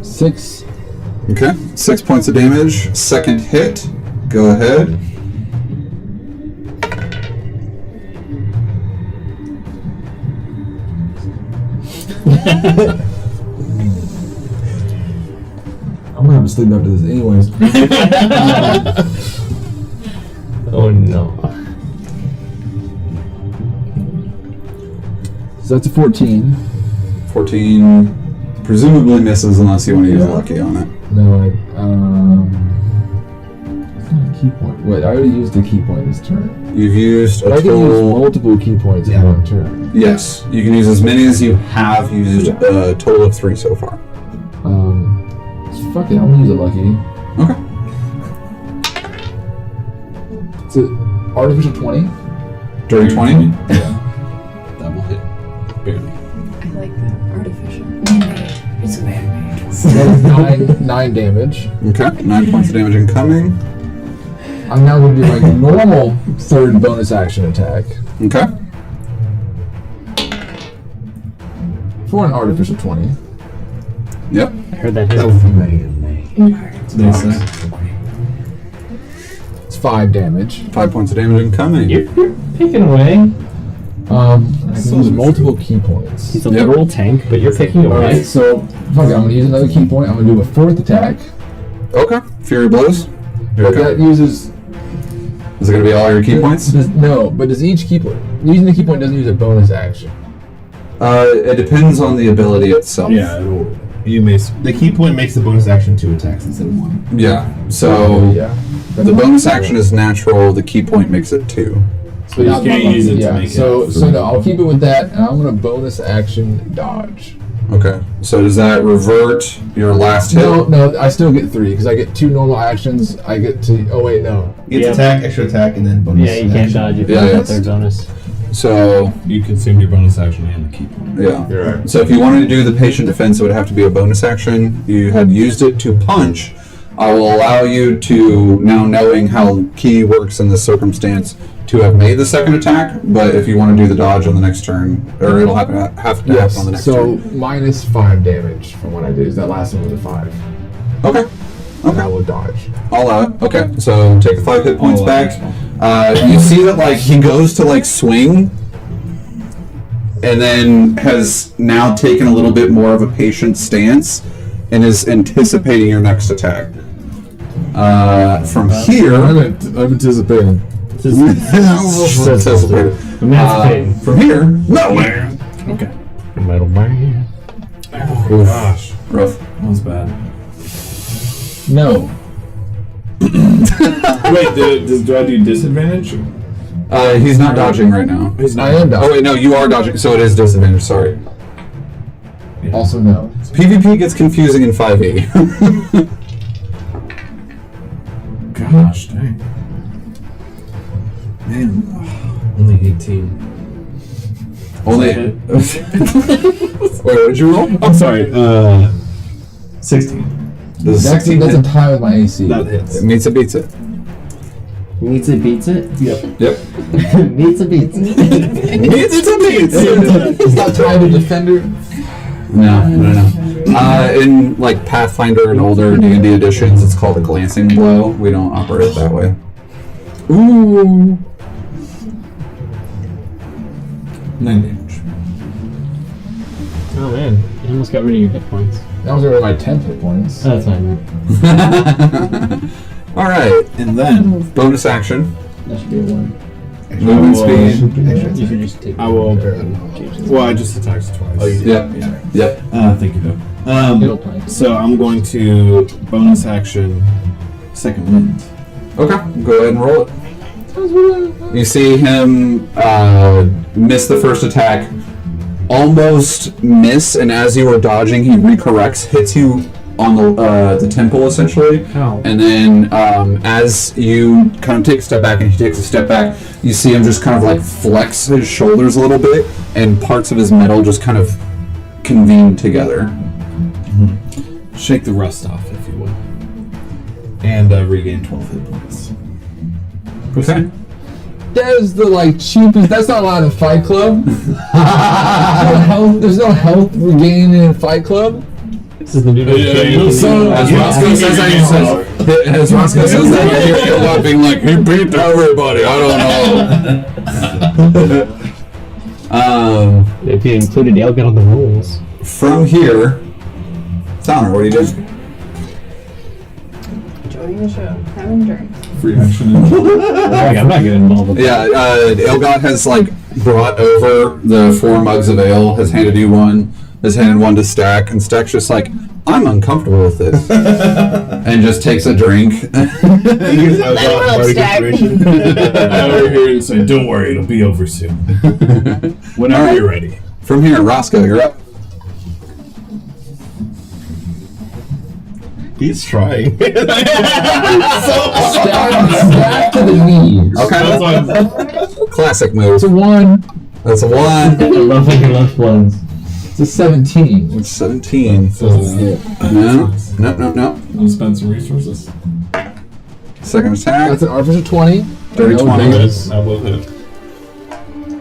Speaker 4: 6.
Speaker 1: Okay. 6 points of damage. Second hit. Go ahead.
Speaker 5: I'm gonna have
Speaker 4: sleep after this, anyways.
Speaker 6: Oh no.
Speaker 4: So that's a 14.
Speaker 1: 14 presumably misses unless you want to use lucky on it.
Speaker 4: No, it's not a key point. Wait, I already used a key point this turn.
Speaker 1: You've used a
Speaker 4: I can use
Speaker 1: total.
Speaker 4: multiple key points in one turn.
Speaker 1: Yes, you can use as many as you have used. A total of 3 so far.
Speaker 4: Fuck it, I'm gonna use a lucky.
Speaker 1: Okay.
Speaker 4: It's an artificial 20.
Speaker 1: Dirty 20.
Speaker 7: Double hit. Barely.
Speaker 3: I like that. Artificial. It's a man-made.
Speaker 4: So that's 9 damage.
Speaker 1: Okay. 9 points of damage incoming.
Speaker 4: I'm now going to do my normal third bonus action attack
Speaker 1: Okay.
Speaker 4: for an artificial 20.
Speaker 1: Yep.
Speaker 6: I heard that hit.
Speaker 4: It's 5 damage.
Speaker 1: 5 points of damage incoming.
Speaker 6: You're picking away.
Speaker 4: I can use multiple key points.
Speaker 6: He's a
Speaker 1: Yep.
Speaker 6: literal tank, but you're picking away.
Speaker 4: Alright, so fuck it, I'm going to use another key point. I'm going to do a 4th attack.
Speaker 1: Okay. Fury blows.
Speaker 4: But
Speaker 1: Okay.
Speaker 4: that uses...
Speaker 1: Is it going to be all your key points?
Speaker 4: No, but does each key point... Using the key point doesn't use a bonus action.
Speaker 1: It depends on the ability itself.
Speaker 7: Yeah, you may. The key point makes the bonus action 2 attacks instead of 1.
Speaker 1: Yeah. So
Speaker 4: yeah.
Speaker 1: the bonus action is natural. The key point makes it 2.
Speaker 7: So you can't use it to make it.
Speaker 4: So no, I'll keep it with that, and I'm going to bonus action dodge.
Speaker 1: Okay. So does that revert your last hit?
Speaker 4: No, I still get 3 because I get 2 normal actions. I get to. Oh wait, no.
Speaker 7: It's
Speaker 6: Yep.
Speaker 7: attack, extra attack, and then bonus.
Speaker 6: Yeah, you can't dodge if you
Speaker 1: Yeah,
Speaker 6: have
Speaker 1: yes.
Speaker 6: that third bonus.
Speaker 1: So
Speaker 7: You consumed your bonus action and the key point.
Speaker 1: yeah.
Speaker 7: You're right.
Speaker 1: So if you wanted to do the patient defense, it would have to be a bonus action. You had used it to punch. I will allow you to, now knowing how key works in this circumstance, to have made the second attack. But if you want to do the dodge on the next turn, or it'll have to happen on the next
Speaker 4: So
Speaker 1: turn.
Speaker 4: minus 5 damage from what I did. That last one was a 5.
Speaker 1: Okay.
Speaker 4: And I will dodge.
Speaker 1: All out. Okay. So take the 5 hit points
Speaker 7: All
Speaker 1: back.
Speaker 7: out.
Speaker 1: You see that like he goes to like swing, and then has now taken a little bit more of a patient stance, and is anticipating your next attack. From here,
Speaker 4: I'm anticipating.
Speaker 1: anticipated.
Speaker 6: Emancipating.
Speaker 1: From here, metal man.
Speaker 7: Okay.
Speaker 6: Metal man.
Speaker 7: Gosh,
Speaker 1: Rough.
Speaker 7: that was bad.
Speaker 4: No.
Speaker 7: Wait, do I do disadvantage?
Speaker 1: He's not dodging right now.
Speaker 7: He's
Speaker 4: I am
Speaker 1: Oh
Speaker 4: dodging.
Speaker 1: wait, no, you are dodging, so it is disadvantage. Sorry.
Speaker 4: Also no.
Speaker 1: PvP gets confusing in 5e.
Speaker 7: Gosh, dang. Man, only 18.
Speaker 1: Only. Wait, what did you roll?
Speaker 7: I'm sorry. 16.
Speaker 1: This is
Speaker 4: That's
Speaker 1: 16
Speaker 4: in
Speaker 1: hit.
Speaker 4: time with my AC.
Speaker 7: That hits.
Speaker 1: It meets it, beats it.
Speaker 5: Meets it, beats it.
Speaker 7: Yep.
Speaker 1: Yep.
Speaker 5: Meets it, beats it.
Speaker 1: Meets it, beats it.
Speaker 4: It's not tied to defender.
Speaker 1: No. In like Pathfinder and older D&D editions, it's called a glancing blow. We don't operate that way. Ooh.
Speaker 7: 9 damage.
Speaker 6: Oh man, you almost got rid of your hit points.
Speaker 4: That was already my 10 hit points.
Speaker 6: Oh, that's fine.
Speaker 1: All right.
Speaker 7: And then
Speaker 1: Bonus action.
Speaker 6: That should be a 1.
Speaker 1: Movement speed.
Speaker 6: You should just take.
Speaker 7: I will. Well, I just attacked twice. Oh, you
Speaker 1: Yep. Yep.
Speaker 7: Thank you, though.
Speaker 6: It'll play.
Speaker 7: So I'm going to bonus action second wind.
Speaker 1: Okay. Go ahead and roll it. You see him miss the first attack, almost miss, and as you were dodging, he recorrects, hits you on the temple essentially,
Speaker 6: Ow.
Speaker 1: and then as you kind of take a step back and he takes a step back, you see him just kind of like flex his shoulders a little bit, and parts of his metal just kind of convene together.
Speaker 7: Shake the rust off, if you will. And regain 12 hit points.
Speaker 1: Okay.
Speaker 4: That is the like cheapest. That's not allowed in Fight Club. There's no health regain in Fight Club.
Speaker 6: This is the new
Speaker 4: So
Speaker 1: As Roscoe says that, you hear Ilwa being like, he beat everybody, I don't know.
Speaker 6: If you included Elgin on the rules.
Speaker 1: From here, Towner, what do you do?
Speaker 8: You should have a drink.
Speaker 7: Free action.
Speaker 6: Like, I'm not getting involved with that.
Speaker 1: Yeah, Elgot has like brought over the 4 mugs of ale, has handed you one, has handed one to Stack, and Stack's just like, I'm uncomfortable with this. And just takes a drink.
Speaker 2: Over here and say, don't worry, it'll be over soon. Whenever
Speaker 1: Alright.
Speaker 2: you're ready.
Speaker 1: From here, Roscoe, you're up.
Speaker 2: He's trying.
Speaker 4: Stack to the knees.
Speaker 1: Okay. Classic move.
Speaker 4: It's a 1.
Speaker 1: That's a 1.
Speaker 6: I love when you left ones.
Speaker 4: It's a 17.
Speaker 1: It's 17. No.
Speaker 7: I'll spend some resources.
Speaker 1: Second attack.
Speaker 4: That's an artificial 20.
Speaker 1: Dirty 20.
Speaker 7: That will hit.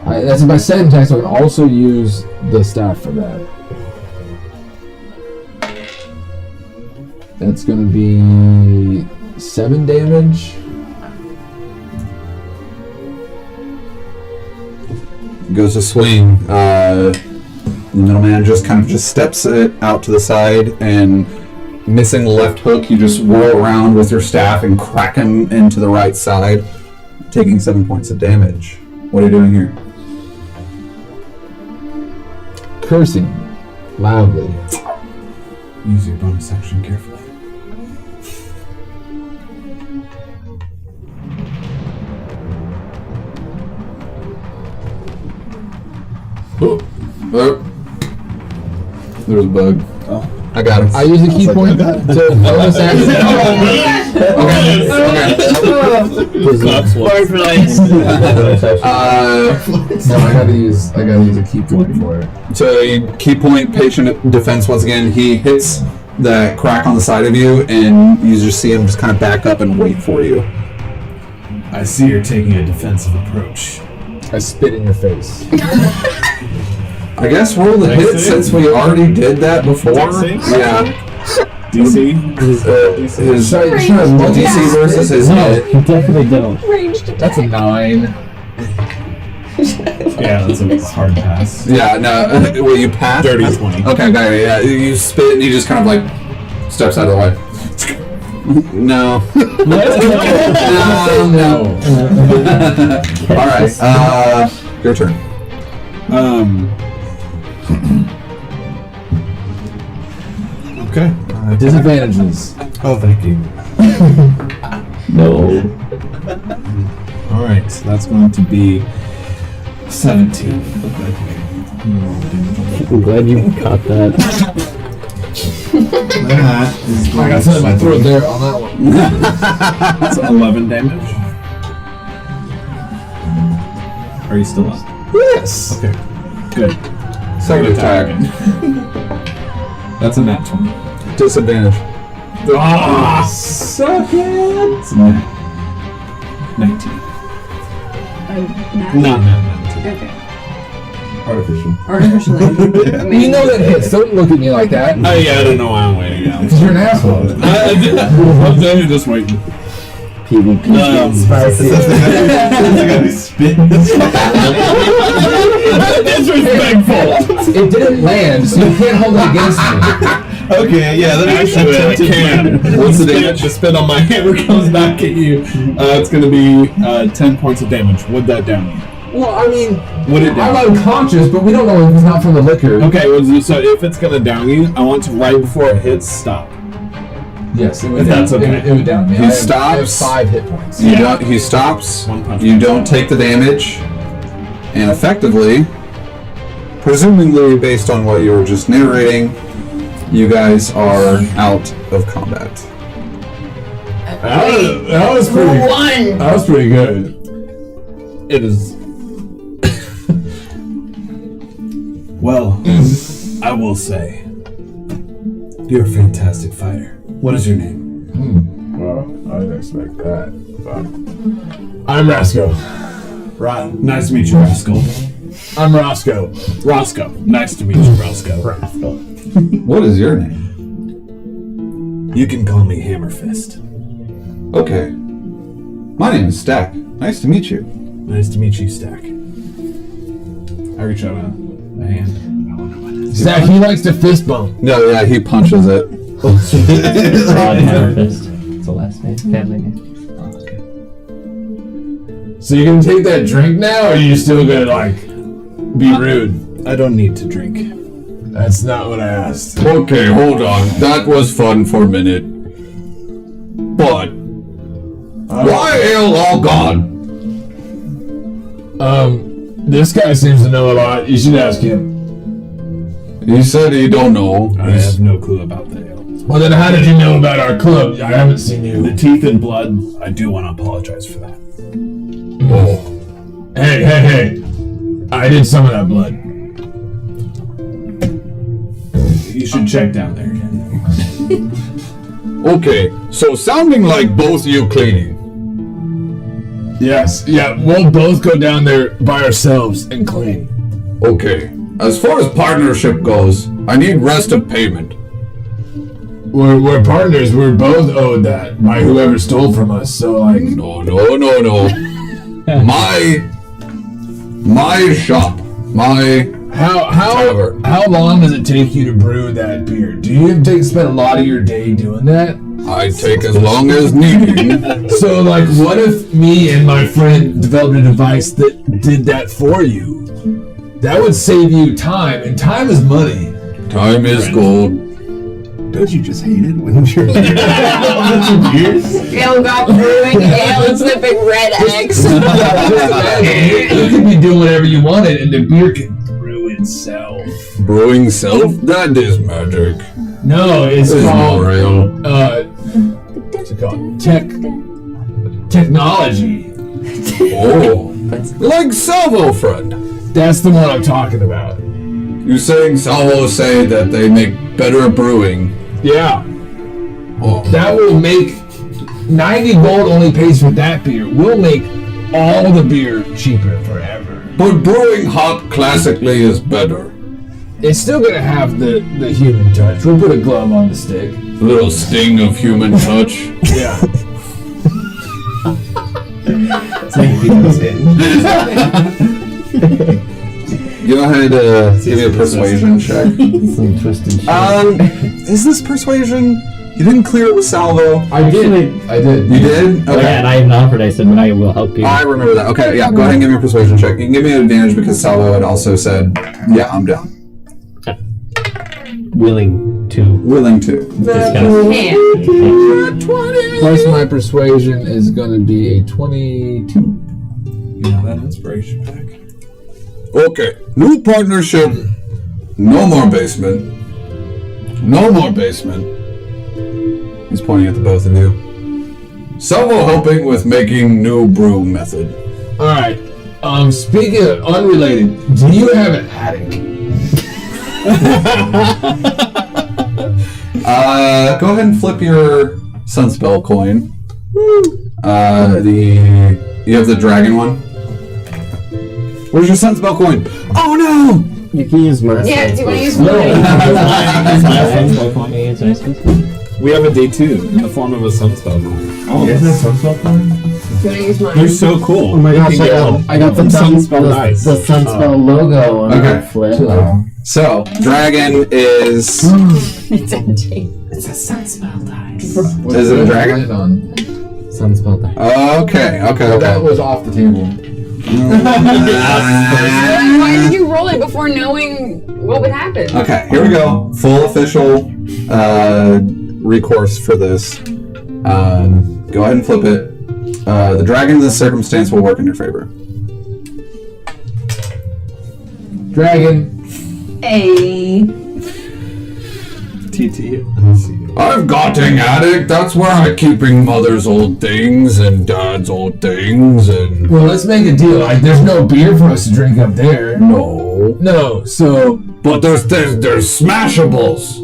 Speaker 4: That's my second attack, so I can also use the staff for that. That's going to be 7 damage.
Speaker 1: Goes to swing. The middleman just kind of just steps it out to the side, and missing the left hook, you just whirl around with your staff and crack him into the right side, taking 7 points of damage. What are you doing here?
Speaker 4: Cursing loudly.
Speaker 7: Use your bonus action carefully.
Speaker 1: Oh. There's a bug. Oh. I got him.
Speaker 4: I use a key point to bonus action. No, I gotta use a key point for it.
Speaker 1: So key point, patient defense once again. He hits that crack on the side of you, and you just see him just kind of back up and wait for you.
Speaker 2: I see you're taking a defensive approach.
Speaker 4: I spit in your face.
Speaker 1: I guess roll the hit since we already did that before. Yeah.
Speaker 2: DC?
Speaker 1: His
Speaker 4: DC
Speaker 1: DC versus his
Speaker 6: No,
Speaker 1: hit.
Speaker 6: you definitely don't.
Speaker 8: Ranged attack.
Speaker 4: That's a 9.
Speaker 7: Yeah, that's a hard pass.
Speaker 1: Yeah, no, well, you pass.
Speaker 2: Dirty 20.
Speaker 1: Okay, got it. Yeah, you spit and he just kind of like steps out of the way. No. No. Alright, your turn.
Speaker 7: Okay.
Speaker 4: Disadvantages.
Speaker 7: Oh, thank you.
Speaker 6: No.
Speaker 7: All right, so that's going to be 17.
Speaker 6: I'm glad you caught that.
Speaker 7: That is
Speaker 4: I got something in my throat there on that one.
Speaker 7: That's 11 damage. Are you still up?
Speaker 4: Yes.
Speaker 7: Okay. Good.
Speaker 1: Second attack.
Speaker 7: That's a nat 20.
Speaker 1: Disadvantage.
Speaker 7: Ah, suck it! It's a nat 19. Not nat 19.
Speaker 8: Okay.
Speaker 7: Artificial.
Speaker 8: Artificial.
Speaker 4: You know that hits. Don't look at me like that.
Speaker 2: Oh, yeah, I don't know why I'm waiting now.
Speaker 4: Because you're an asshole.
Speaker 2: I'm just waiting.
Speaker 6: PvP.
Speaker 2: Disrespectful.
Speaker 4: It didn't land, so you can't hold it against me.
Speaker 2: Okay, yeah, that actually I can.
Speaker 1: What's the damage?
Speaker 2: The spit on my hammer comes back at you. It's going to be 10 points of damage. Would that down you?
Speaker 4: Well, I mean,
Speaker 2: Would it
Speaker 4: I'm
Speaker 2: down?
Speaker 4: unconscious, but we don't know if it's not from the liquor.
Speaker 2: Okay, well, so if it's going to down you, I want to right before it hits stop.
Speaker 4: Yes, it would
Speaker 2: If
Speaker 4: down.
Speaker 2: that's okay.
Speaker 4: It would down me.
Speaker 1: He
Speaker 4: I have
Speaker 1: stops.
Speaker 4: 5 hit points.
Speaker 1: You don't, he stops.
Speaker 2: One punch.
Speaker 1: You don't take the damage. And effectively, presumably based on what you were just narrating, you guys are out of combat.
Speaker 4: That was pretty. That was pretty good.
Speaker 2: It is. Well, I will say, you're a fantastic fighter. What is your name?
Speaker 4: Well, I didn't expect that. But I'm Roscoe.
Speaker 2: Nice to meet you, Rascal.
Speaker 4: I'm Roscoe.
Speaker 2: Roscoe. Nice to meet you, Roscoe.
Speaker 1: What is your name?
Speaker 2: You can call me Hammerfist.
Speaker 1: Okay. My name is Stack. Nice to meet you.
Speaker 2: Nice to meet you, Stack. I reach out a hand.
Speaker 4: Zach, he likes to fist bump.
Speaker 1: No, yeah, he punches it.
Speaker 6: Broad hammer fist.
Speaker 7: It's
Speaker 6: the last name, family name.
Speaker 4: Oh, okay. So you're gonna take that drink now, or are you still gonna like be rude?
Speaker 2: I don't need to drink.
Speaker 4: That's not what I asked.
Speaker 1: Okay, hold on. That was fun for a minute. But why ale all gone?
Speaker 4: This guy seems to know a lot. You should ask him.
Speaker 1: He said he don't know.
Speaker 2: I have no clue about the ale.
Speaker 4: Well, then how did you know about our club? I haven't seen you.
Speaker 2: The teeth and blood, I do want to apologize for that.
Speaker 4: Oh. Hey. I did some of that blood.
Speaker 2: You should check down there again.
Speaker 1: Okay, so sounding like both you cleaning.
Speaker 4: Yes. Yeah, we'll both go down there by ourselves and clean.
Speaker 1: Okay, as far as partnership goes, I need rest of payment.
Speaker 4: We're partners. We're both owed that by whoever stole from us. So like,
Speaker 1: No. My shop.
Speaker 4: how long does it take you to brew that beer? Do you spend a lot of your day doing that?
Speaker 1: I take as long as needed.
Speaker 4: So like, what if me and my friend developed a device that did that for you? That would save you time, and time is money.
Speaker 1: Time is gold.
Speaker 2: Don't you just hate it when you're
Speaker 8: Ale got brewing ale and snipping red eggs.
Speaker 4: You could be doing whatever you wanted, and the beer could brew itself.
Speaker 1: Brewing self? That is magic.
Speaker 4: No, it's
Speaker 1: This is
Speaker 4: called
Speaker 1: more ale.
Speaker 4: what's it called? Technology.
Speaker 1: Oh, like Salvo, friend.
Speaker 4: That's the one I'm talking about.
Speaker 1: You saying Salvo say that they make better brewing?
Speaker 4: Yeah,
Speaker 1: Oh,
Speaker 4: that will make 90 gold only pays for that beer. We'll make all the beer cheaper forever.
Speaker 1: but brewing hop classically is better.
Speaker 4: It's still gonna have the human touch. We'll put a glove on the stick.
Speaker 1: A little sting of human touch.
Speaker 4: Yeah.
Speaker 1: Go ahead, give me a persuasion check.
Speaker 6: Some twisted shit.
Speaker 1: Is this persuasion? You didn't clear it with Salvo.
Speaker 4: I did.
Speaker 1: You did?
Speaker 6: Oh, yeah, and I even offered. I said, "But I will help you."
Speaker 1: I remember that. Okay, yeah, go ahead and give me a persuasion check. You can give me an advantage because Salvo had also said, yeah, I'm down.
Speaker 6: Willing to.
Speaker 1: Willing to.
Speaker 8: Man.
Speaker 4: Plus my persuasion is gonna be a 22.
Speaker 2: You know that inspiration pack?
Speaker 1: Okay, new partnership. No more basement. No more basement. He's pointing at the both of you. Salvo helping with making new brew method.
Speaker 4: Alright. Speaking of unrelated, do you have an attic?
Speaker 1: Go ahead and flip your Sunspell coin. You have the dragon one. Where's your Sunspell coin? Oh no!
Speaker 5: You can use mine.
Speaker 8: Yeah, do you want to use mine?
Speaker 7: We have a day 2 in the form of a sunspell coin.
Speaker 2: Oh, isn't that sunspell coin?
Speaker 8: Do you want to use mine?
Speaker 7: They're so cool.
Speaker 5: Oh my gosh, I got the Sunspell
Speaker 2: Nice.
Speaker 5: the Sunspell logo on
Speaker 1: Okay.
Speaker 5: that flip.
Speaker 1: So, dragon is...
Speaker 8: It's empty.
Speaker 5: It's a Sunspell dice.
Speaker 1: Is it a dragon?
Speaker 5: Sunspell dice.
Speaker 1: Okay.
Speaker 4: That was off the table.
Speaker 8: Why did you roll it before knowing what would happen?
Speaker 1: Okay, here we go. Full official recourse for this. Go ahead and flip it. The dragon in this circumstance will work in your favor.
Speaker 4: Dragon.
Speaker 8: A.
Speaker 7: TT.
Speaker 1: I've got an attic. That's where I'm keeping mother's old things and dad's old things and...
Speaker 4: Well, let's make a deal. There's no beer for us to drink up there. No. So
Speaker 1: But there's smashables.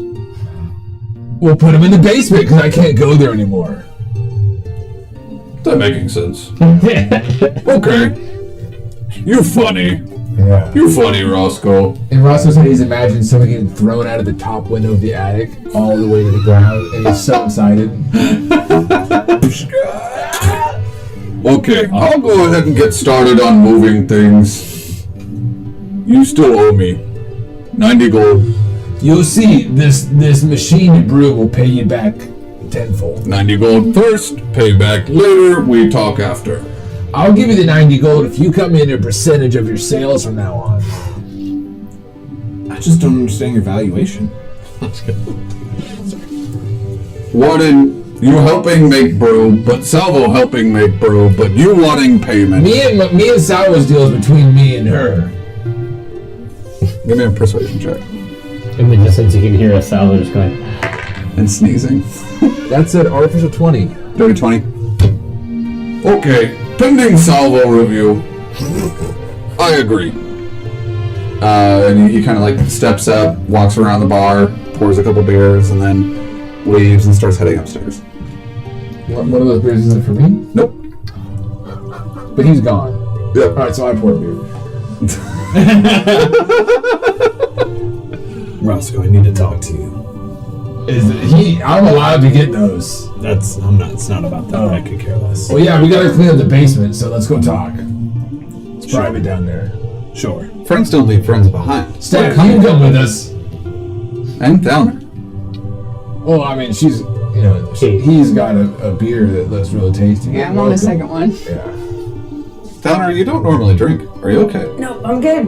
Speaker 4: we'll put them in the basement because I can't go there anymore.
Speaker 1: That making sense. Okay. You're funny.
Speaker 4: Yeah.
Speaker 1: You're funny, Roscoe.
Speaker 4: And Roscoe said he's imagined someone getting thrown out of the top window of the attic all the way to the ground, and he's so excited.
Speaker 1: Okay, I'll go ahead and get started on moving things. You still owe me 90 gold.
Speaker 4: You'll see, this machine to brew will pay you back tenfold.
Speaker 1: 90 gold first, pay back later, we talk after.
Speaker 4: I'll give you the 90 gold if you come in a percentage of your sales from now on.
Speaker 7: I just don't understand your valuation.
Speaker 1: Wanting you helping make brew, but Salvo helping make brew, but you wanting payment.
Speaker 4: Me and Salvo's deal is between me and her.
Speaker 1: Give me a persuasion check.
Speaker 6: In the distance, you can hear a Salvo just going.
Speaker 1: And sneezing.
Speaker 4: That's an artificial 20.
Speaker 1: Dirty 20. Okay, pending Salvo review. I agree. And he kind of like steps up, walks around the bar, pours a couple beers, and then leaves and starts heading upstairs.
Speaker 4: One of those beers isn't for me?
Speaker 1: Nope.
Speaker 4: But he's gone.
Speaker 1: Yep.
Speaker 4: Alright, so I pour a beer.
Speaker 7: Roscoe, I need to talk to you.
Speaker 4: I'm allowed to get those.
Speaker 7: It's not about that. I could care less.
Speaker 4: Well, yeah, we gotta clean up the basement, so let's go talk. It's private down there.
Speaker 7: Sure.
Speaker 1: Friends don't leave friends behind.
Speaker 4: Steph, you can come with us.
Speaker 1: And Downer.
Speaker 4: Well, I mean, he's got a beer that looks really tasty.
Speaker 8: Yeah, I'm on the second one.
Speaker 4: Yeah.
Speaker 1: Downer, you don't normally drink. Are you okay?
Speaker 3: No, I'm good.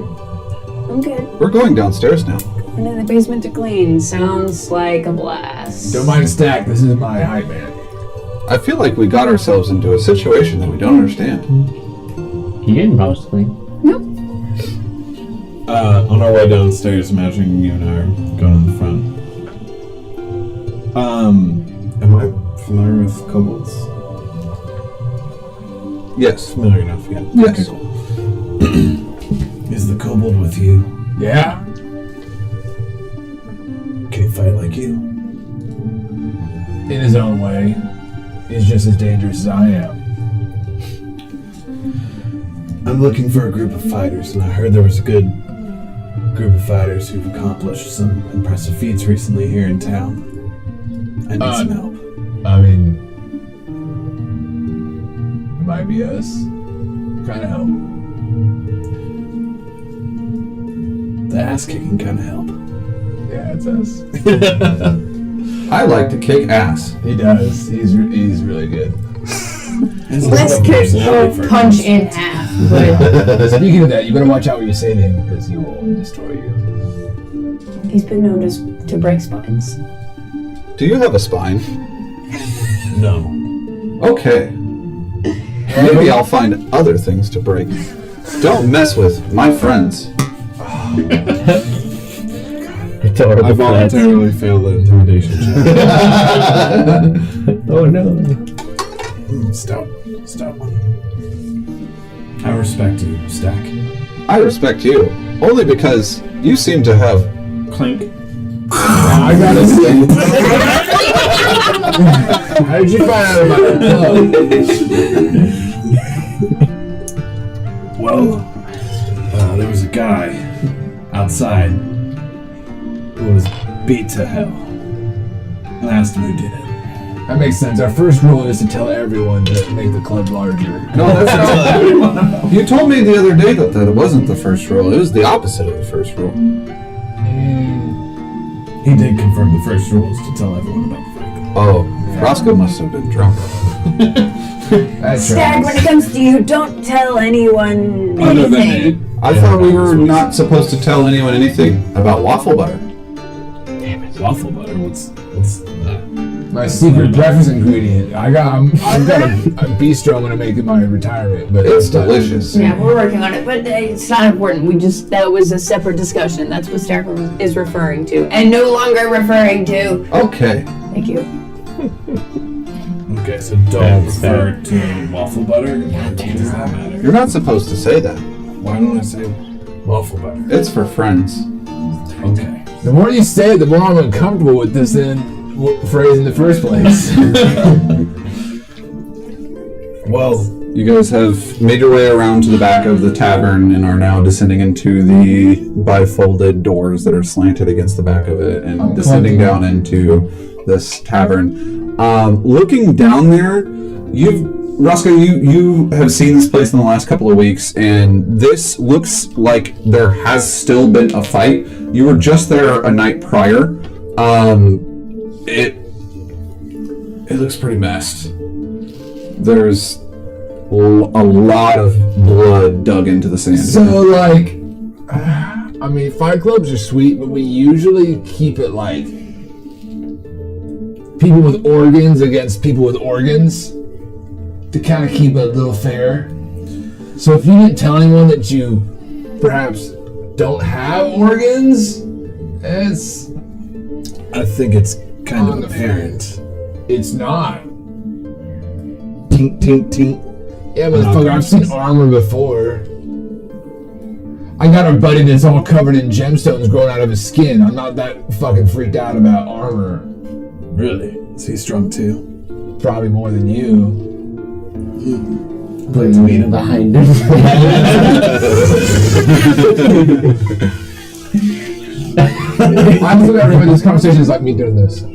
Speaker 3: I'm good.
Speaker 1: We're going downstairs now.
Speaker 8: And in the basement to clean. Sounds like a blast.
Speaker 4: Don't mind Stack, this is my hype man.
Speaker 1: I feel like we got ourselves into a situation that we don't understand.
Speaker 6: He didn't promise to clean.
Speaker 8: Nope.
Speaker 7: On our way downstairs, imagining you and I are going in the front. Am I familiar with kobolds?
Speaker 1: Yes.
Speaker 7: Familiar enough, yeah.
Speaker 1: Yes.
Speaker 7: Okay, cool. Is the kobold with you?
Speaker 4: Yeah.
Speaker 7: Can he fight like you?
Speaker 4: In his own way. He's just as dangerous as I am.
Speaker 7: I'm looking for a group of fighters, and I heard there was a good group of fighters who've accomplished some impressive feats recently here in town. I need some help.
Speaker 4: I mean, it might be us. Kind of help.
Speaker 7: The ass kicking kind of help.
Speaker 4: Yeah, it's us.
Speaker 1: I like to kick ass.
Speaker 4: He does. He's really good.
Speaker 8: This could punch in half. But
Speaker 4: Speaking of that, you better watch out what you say to him because he will destroy you.
Speaker 3: He's been known to break spines.
Speaker 1: Do you have a spine?
Speaker 7: No.
Speaker 1: Okay. Maybe I'll find other things to break. Don't mess with my friends.
Speaker 7: I voluntarily failed the intimidation check.
Speaker 6: Oh no.
Speaker 7: Stout one. I respect you, Stack.
Speaker 1: I respect you, only because you seem to have...
Speaker 7: Clink.
Speaker 4: I gotta say. How did you find out about the club?
Speaker 7: Well, there was a guy outside who was beat to hell. I asked him who did it.
Speaker 4: That makes sense. Our first rule is to tell everyone to make the club larger.
Speaker 1: No, that's not... You told me the other day that it wasn't the first rule. It was the opposite of the first rule.
Speaker 7: He did confirm the first rule is to tell everyone about the fight.
Speaker 1: Oh, Roscoe must have been drunk.
Speaker 3: Stag, when it comes to you, don't tell anyone
Speaker 7: Other than
Speaker 3: anything.
Speaker 1: I thought we were not supposed to tell anyone anything about waffle butter.
Speaker 7: Waffle butter? What's that?
Speaker 4: My secret breakfast ingredient. I've got a bistro I'm gonna make in my retirement, but
Speaker 1: It's delicious.
Speaker 8: yeah, we're working on it, but it's not important. That was a separate discussion. That's what Stack is referring to, and no longer referring to.
Speaker 1: Okay.
Speaker 8: Thank you.
Speaker 7: Okay, so don't refer to waffle butter? What does that matter?
Speaker 1: You're not supposed to say that.
Speaker 7: Why don't I say waffle butter?
Speaker 1: It's for friends.
Speaker 7: Okay.
Speaker 4: the more you say it, the more I'm uncomfortable with this phrase in the first place.
Speaker 7: Well,
Speaker 1: You guys have made your way around to the back of the tavern and are now descending into the bifolded doors that are slanted against the back of it and descending down into this tavern. Looking down there, Roscoe, you have seen this place in the last couple of weeks, and this looks like there has still been a fight. You were just there a night prior. It looks pretty messed. There's a lot of blood dug into the sand.
Speaker 4: So, like, I mean, fight clubs are sweet, but we usually keep it like people with organs against people with organs to kind of keep it a little fair. So if you didn't tell anyone that you perhaps don't have organs,
Speaker 2: I think it's kind of apparent.
Speaker 4: it's not.
Speaker 2: Tink, tink, tink.
Speaker 4: Yeah, motherfucker, I've seen armor before. I got a buddy that's all covered in gemstones growing out of his skin. I'm not that fucking freaked out about armor.
Speaker 2: Really? Is he strong too?
Speaker 4: Probably more than you.
Speaker 2: I'd like to meet him.
Speaker 5: Behind him.
Speaker 4: I'm looking at everybody. This conversation is like me doing this.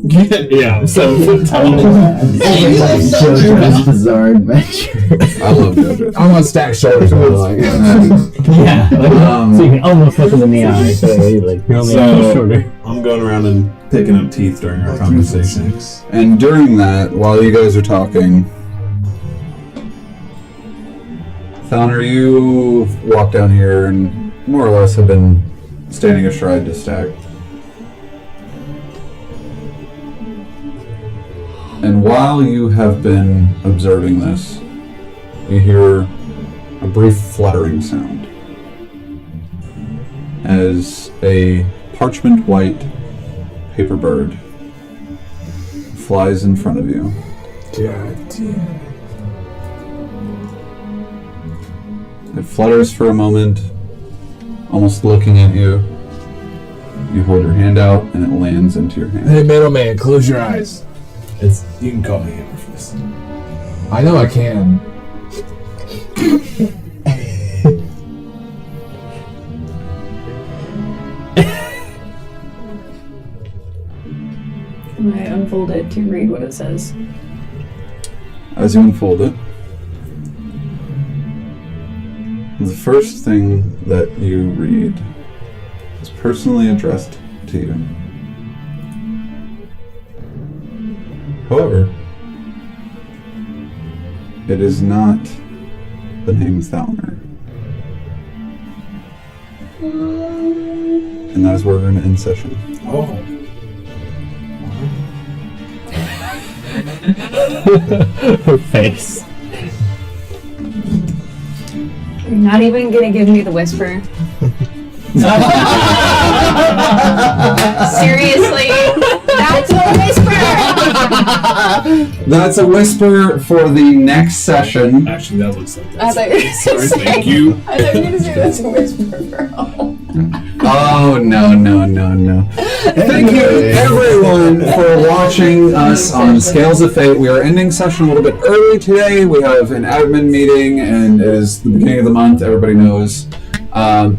Speaker 2: Yeah, I'm 7 foot tall.
Speaker 5: JoJo's Bizarre Adventure.
Speaker 1: I love JoJo.
Speaker 4: I'm on stacked shoulders.
Speaker 6: Yeah. So you can almost look him in the eye. So you're like, you're only a little shorter.
Speaker 7: I'm going around and picking up teeth during our conversation.
Speaker 1: And during that, while you guys are talking, Thalner, you walk down here and more or less have been standing astride to Stack. And while you have been observing this, you hear a brief fluttering sound as a parchment white paper bird flies in front of you.
Speaker 4: God damn.
Speaker 1: It flutters for a moment, almost looking at you. You hold your hand out and it lands into your hand.
Speaker 4: Hey, middleman, close your eyes.
Speaker 2: You can call me Hammer Fist.
Speaker 4: I know I can.
Speaker 8: I unfold it to read what it says.
Speaker 1: As you unfold it, the first thing that you read is personally addressed to you. However, it is not the name Thalner. And that is where we're going to end session.
Speaker 2: Oh.
Speaker 6: Her face.
Speaker 8: You're not even gonna give me the whisper. Seriously? That's a whisper!
Speaker 1: That's a whisper for the next session.
Speaker 2: Actually, that looks like
Speaker 8: I
Speaker 2: that.
Speaker 8: thought you were
Speaker 2: Sorry,
Speaker 8: gonna say,
Speaker 2: thank you.
Speaker 8: I thought you were gonna say that's a whisper for home.
Speaker 1: Oh, no. Thank you, everyone, for watching us on Scales of Fate. We are ending session a little bit early today. We have an admin meeting, and it is the beginning of the month. Everybody knows.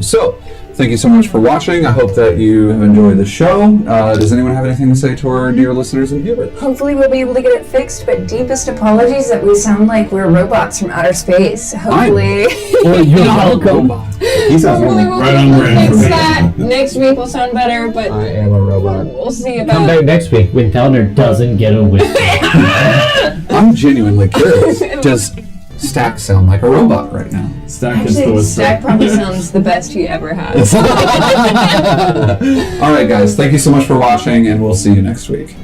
Speaker 1: So, thank you so much for watching. I hope that you have enjoyed the show. Does anyone have anything to say to our dear listeners and viewers?
Speaker 8: Hopefully we'll be able to get it fixed, but deepest apologies that we sound like we're robots from outer space. Hopefully.
Speaker 6: Well, you're welcome.
Speaker 1: He sounds
Speaker 8: Hopefully we'll
Speaker 7: Right
Speaker 8: be
Speaker 7: on
Speaker 8: able to
Speaker 7: brand
Speaker 8: fix
Speaker 7: for me.
Speaker 8: that. Next week will sound better, but
Speaker 4: I am a robot.
Speaker 8: we'll see
Speaker 6: Come
Speaker 8: about
Speaker 6: back next week when Thalner doesn't get a whisper.
Speaker 1: I'm genuinely curious. Does Stack sound like a robot right now?
Speaker 7: Stack is the
Speaker 8: Actually,
Speaker 7: whisper.
Speaker 8: Stack probably sounds the best he ever has.
Speaker 1: All right, guys. Thank you so much for watching, and we'll see you next week.